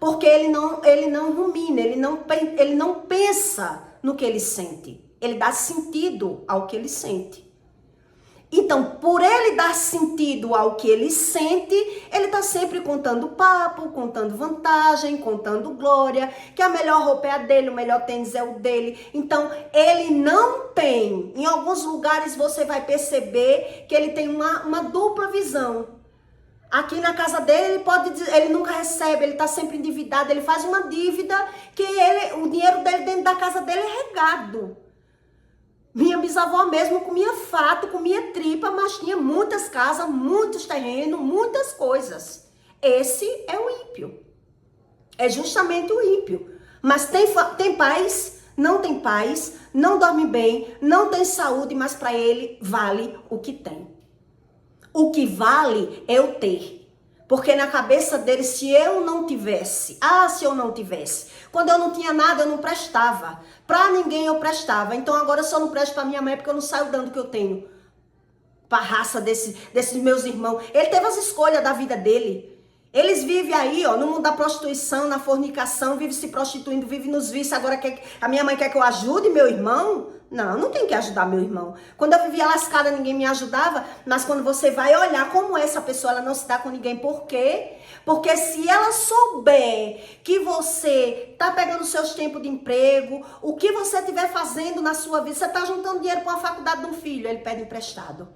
Porque ele não rumina, ele não pensa no que ele sente. Ele dá sentido ao que ele sente. Então, por ele dar sentido ao que ele sente, ele está sempre contando papo, contando vantagem, contando glória, que a melhor roupa é a dele, o melhor tênis é o dele. Então, ele não tem. Em alguns lugares você vai perceber que ele tem uma dupla visão. Aqui na casa dele, ele nunca recebe, ele está sempre endividado, ele faz uma dívida que o dinheiro dele dentro da casa dele é regado. Minha bisavó mesmo comia fato, comia tripa, mas tinha muitas casas, muitos terrenos, muitas coisas. Esse é o ímpio. É justamente o ímpio. Mas tem paz, não dorme bem, não tem saúde, mas para ele vale o que tem. O que vale é o ter. Porque na cabeça dele, se eu não tivesse, quando eu não tinha nada, eu não prestava. Pra ninguém eu prestava. Então agora eu só não presto pra minha mãe porque eu não saio dando o que eu tenho pra raça desses meus irmãos. Ele teve as escolhas da vida dele. Eles vivem aí, ó, no mundo da prostituição, na fornicação, vivem se prostituindo, vivem nos vícios. Agora a minha mãe quer que eu ajude meu irmão? Não tem que ajudar meu irmão. Quando eu vivia lascada, ninguém me ajudava. Mas quando você vai olhar como essa pessoa, ela não se dá com ninguém. Por quê? Porque se ela souber que você tá pegando seus tempos de emprego, o que você estiver fazendo na sua vida, você tá juntando dinheiro para a faculdade do filho, ele pede emprestado.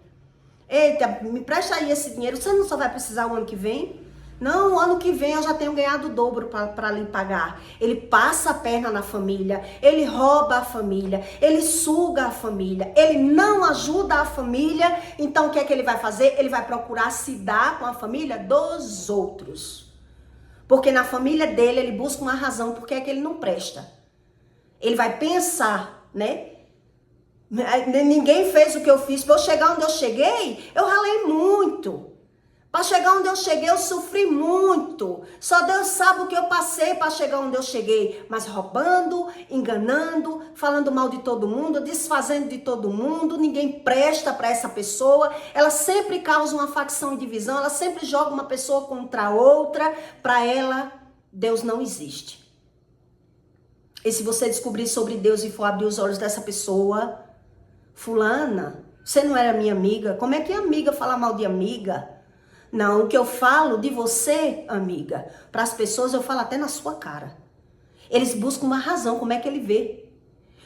Eita, me presta aí esse dinheiro, você não só vai precisar o ano que vem? Não, o ano que vem eu já tenho ganhado o dobro para lhe pagar. Ele passa a perna na família, ele rouba a família, ele suga a família, ele não ajuda a família. Então o que é que ele vai fazer? Ele vai procurar se dar com a família dos outros. Porque na família dele ele busca uma razão porque é que ele não presta. Ele vai pensar, né? Ninguém fez o que eu fiz. Para eu chegar onde eu cheguei, eu ralei muito. Para chegar onde eu cheguei, eu sofri muito. Só Deus sabe o que eu passei para chegar onde eu cheguei. Mas roubando, enganando, falando mal de todo mundo, desfazendo de todo mundo. Ninguém presta para essa pessoa. Ela sempre causa uma facção e divisão. Ela sempre joga uma pessoa contra a outra. Para ela, Deus não existe. E se você descobrir sobre Deus e for abrir os olhos dessa pessoa, fulana, você não era minha amiga? Como é que amiga fala mal de amiga? Não, o que eu falo de você, amiga, para as pessoas eu falo até na sua cara. Eles buscam uma razão, como é que ele vê?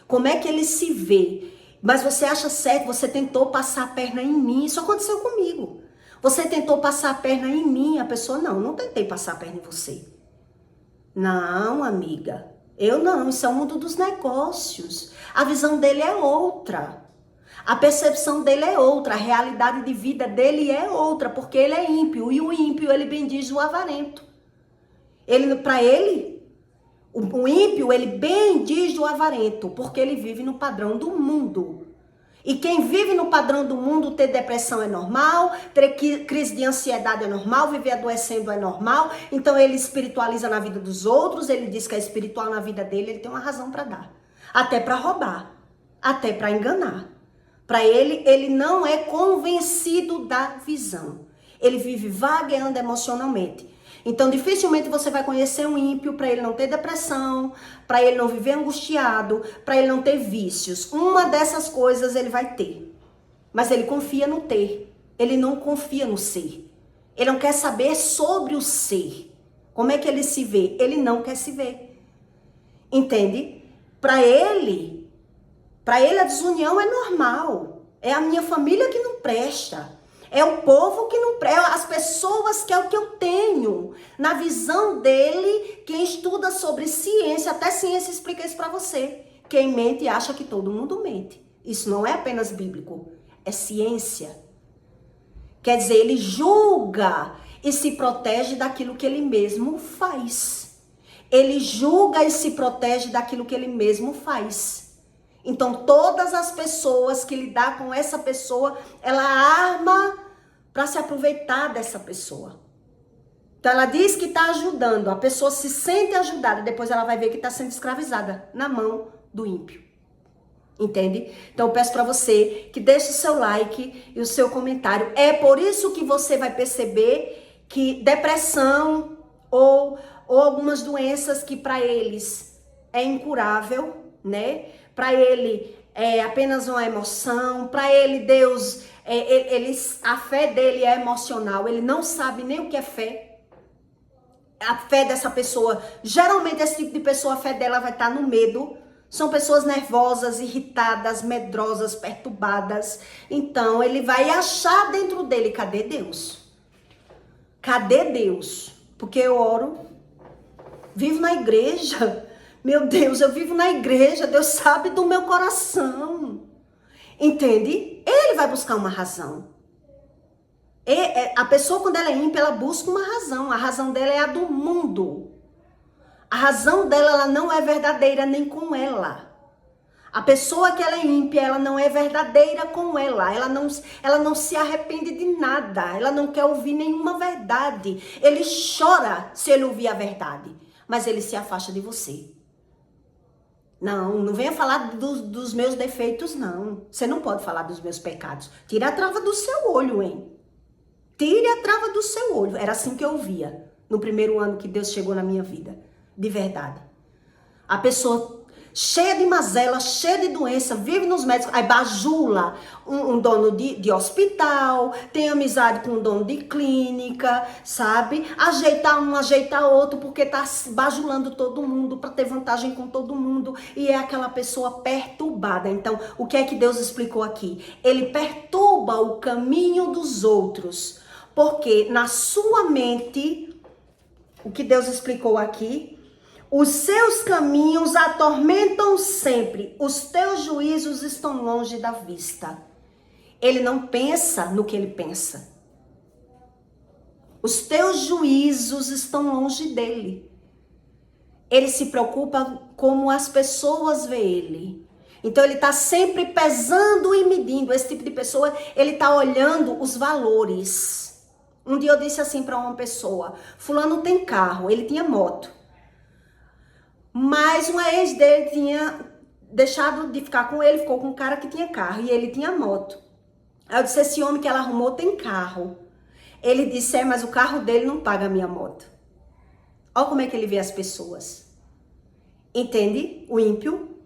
Como é que ele se vê? Mas você acha certo, você tentou passar a perna em mim, isso aconteceu comigo. Você tentou passar a perna em mim, a pessoa, não tentei passar a perna em você. Não, amiga, eu não, isso é o mundo dos negócios. A visão dele é outra. A percepção dele é outra, a realidade de vida dele é outra, porque ele é ímpio, e o ímpio, ele bendiz o avarento. Para ele, o ímpio, ele bendiz o avarento, porque ele vive no padrão do mundo. E quem vive no padrão do mundo, ter depressão é normal, ter crise de ansiedade é normal, viver adoecendo é normal, então ele espiritualiza na vida dos outros, ele diz que é espiritual na vida dele, ele tem uma razão para dar. Até para roubar, até para enganar. Para ele, ele não é convencido da visão. Ele vive vagueando emocionalmente. Então, dificilmente você vai conhecer um ímpio para ele não ter depressão, para ele não viver angustiado, para ele não ter vícios. Uma dessas coisas ele vai ter. Mas ele confia no ter. Ele não confia no ser. Ele não quer saber sobre o ser. Como é que ele se vê? Ele não quer se ver. Entende? Para ele a desunião é normal. É a minha família que não presta. É o povo que não presta. As pessoas que é o que eu tenho. Na visão dele, quem estuda sobre ciência, até ciência explica isso para você. Quem mente acha que todo mundo mente. Isso não é apenas bíblico. É ciência. Quer dizer, ele julga e se protege daquilo que ele mesmo faz. Ele julga e se protege daquilo que ele mesmo faz. Então, todas as pessoas que lidar com essa pessoa, ela arma para se aproveitar dessa pessoa. Então, ela diz que está ajudando, a pessoa se sente ajudada, depois ela vai ver que está sendo escravizada na mão do ímpio. Entende? Então, eu peço para você que deixe o seu like e o seu comentário. É por isso que você vai perceber que depressão ou algumas doenças que para eles é incurável, né? Para ele é apenas uma emoção, para ele Deus, a fé dele é emocional, ele não sabe nem o que é fé. A fé dessa pessoa, geralmente esse tipo de pessoa, a fé dela vai estar no medo. São pessoas nervosas, irritadas, medrosas, perturbadas. Então ele vai achar dentro dele, cadê Deus? Cadê Deus? Porque eu oro, vivo na igreja. Meu Deus, eu vivo na igreja, Deus sabe do meu coração. Entende? Ele vai buscar uma razão. A pessoa, quando ela é ímpia, ela busca uma razão. A razão dela é a do mundo. A razão dela, ela não é verdadeira nem com ela. A pessoa que ela é ímpia, ela não é verdadeira com ela. Ela não se arrepende de nada. Ela não quer ouvir nenhuma verdade. Ele chora se ele ouvir a verdade. Mas ele se afasta de você. Não venha falar dos meus defeitos, não. Você não pode falar dos meus pecados. Tira a trava do seu olho, hein? Tire a trava do seu olho. Era assim que eu via no primeiro ano que Deus chegou na minha vida. De verdade. A pessoa cheia de mazela, cheia de doença, vive nos médicos, aí bajula um dono de hospital, tem amizade com um dono de clínica, sabe? Ajeita um, ajeita outro, porque tá bajulando todo mundo, para ter vantagem com todo mundo, e é aquela pessoa perturbada. Então, o que é que Deus explicou aqui? Ele perturba o caminho dos outros, porque na sua mente, o que Deus explicou aqui, os seus caminhos atormentam sempre, os teus juízos estão longe da vista. Ele não pensa no que ele pensa. Os teus juízos estão longe dele. Ele se preocupa como as pessoas veem ele. Então ele está sempre pesando e medindo. Esse tipo de pessoa, ele está olhando os valores. Um dia eu disse assim para uma pessoa, fulano tem carro, ele tinha moto. Mas uma ex dele tinha deixado de ficar com ele, ficou com um cara que tinha carro e ele tinha moto. Aí eu disse, esse homem que ela arrumou tem carro. Ele disse, mas o carro dele não paga a minha moto. Olha como é que ele vê as pessoas. Entende? O ímpio.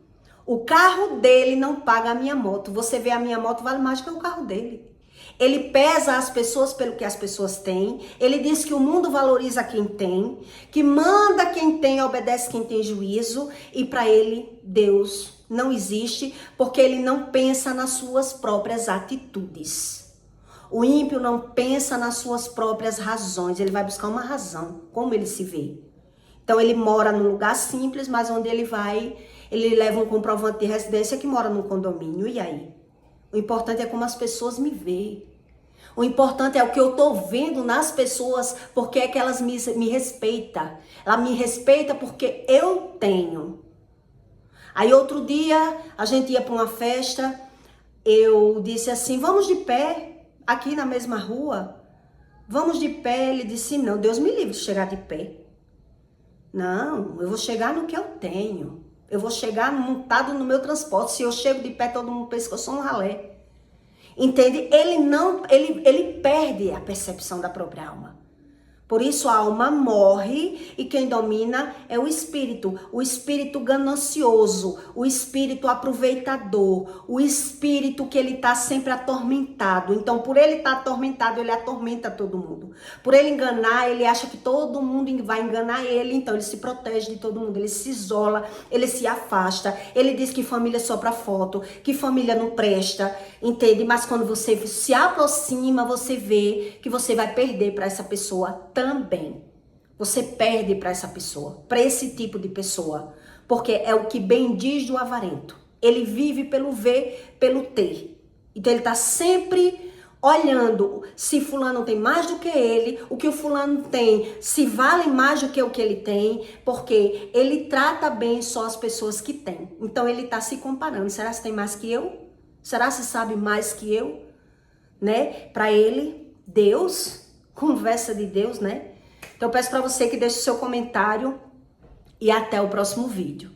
O carro dele não paga a minha moto. Você vê a minha moto, vale mais que o carro dele. Ele pesa as pessoas pelo que as pessoas têm. Ele diz que o mundo valoriza quem tem, que manda quem tem, obedece quem tem juízo. E para ele, Deus não existe, porque ele não pensa nas suas próprias atitudes. O ímpio não pensa nas suas próprias razões. Ele vai buscar uma razão, como ele se vê. Então ele mora num lugar simples, mas onde ele vai, ele leva um comprovante de residência que mora num condomínio. E aí? O importante é como as pessoas me veem. O importante é o que eu tô vendo nas pessoas, porque é que elas me respeitam. Ela me respeita porque eu tenho. Aí outro dia, a gente ia para uma festa, eu disse assim, vamos de pé, aqui na mesma rua. Vamos de pé. Ele disse, não, Deus me livre de chegar de pé. Não, eu vou chegar no que eu tenho. Eu vou chegar montado no meu transporte. Se eu chego de pé, todo mundo pensa que eu sou um ralé. Entende? Ele perde a percepção da própria alma. Por isso a alma morre e quem domina é o espírito ganancioso, o espírito aproveitador, o espírito que ele está sempre atormentado. Então, por ele estar atormentado, ele atormenta todo mundo. Por ele enganar, ele acha que todo mundo vai enganar ele, então ele se protege de todo mundo, ele se isola, ele se afasta, ele diz que família é só para foto, que família não presta, entende? Mas quando você se aproxima, você vê que você vai perder para essa pessoa também. Você perde para essa pessoa, para esse tipo de pessoa, porque é o que bem diz do avarento. Ele vive pelo ver, pelo ter. Então ele está sempre olhando se fulano tem mais do que ele, o que o fulano tem, se vale mais do que o que ele tem, porque ele trata bem só as pessoas que tem. Então ele está se comparando. Será que tem mais que eu? Será que sabe mais que eu? Né? Para ele, Deus... Conversa de Deus, né? Então eu peço para você que deixe o seu comentário e até o próximo vídeo.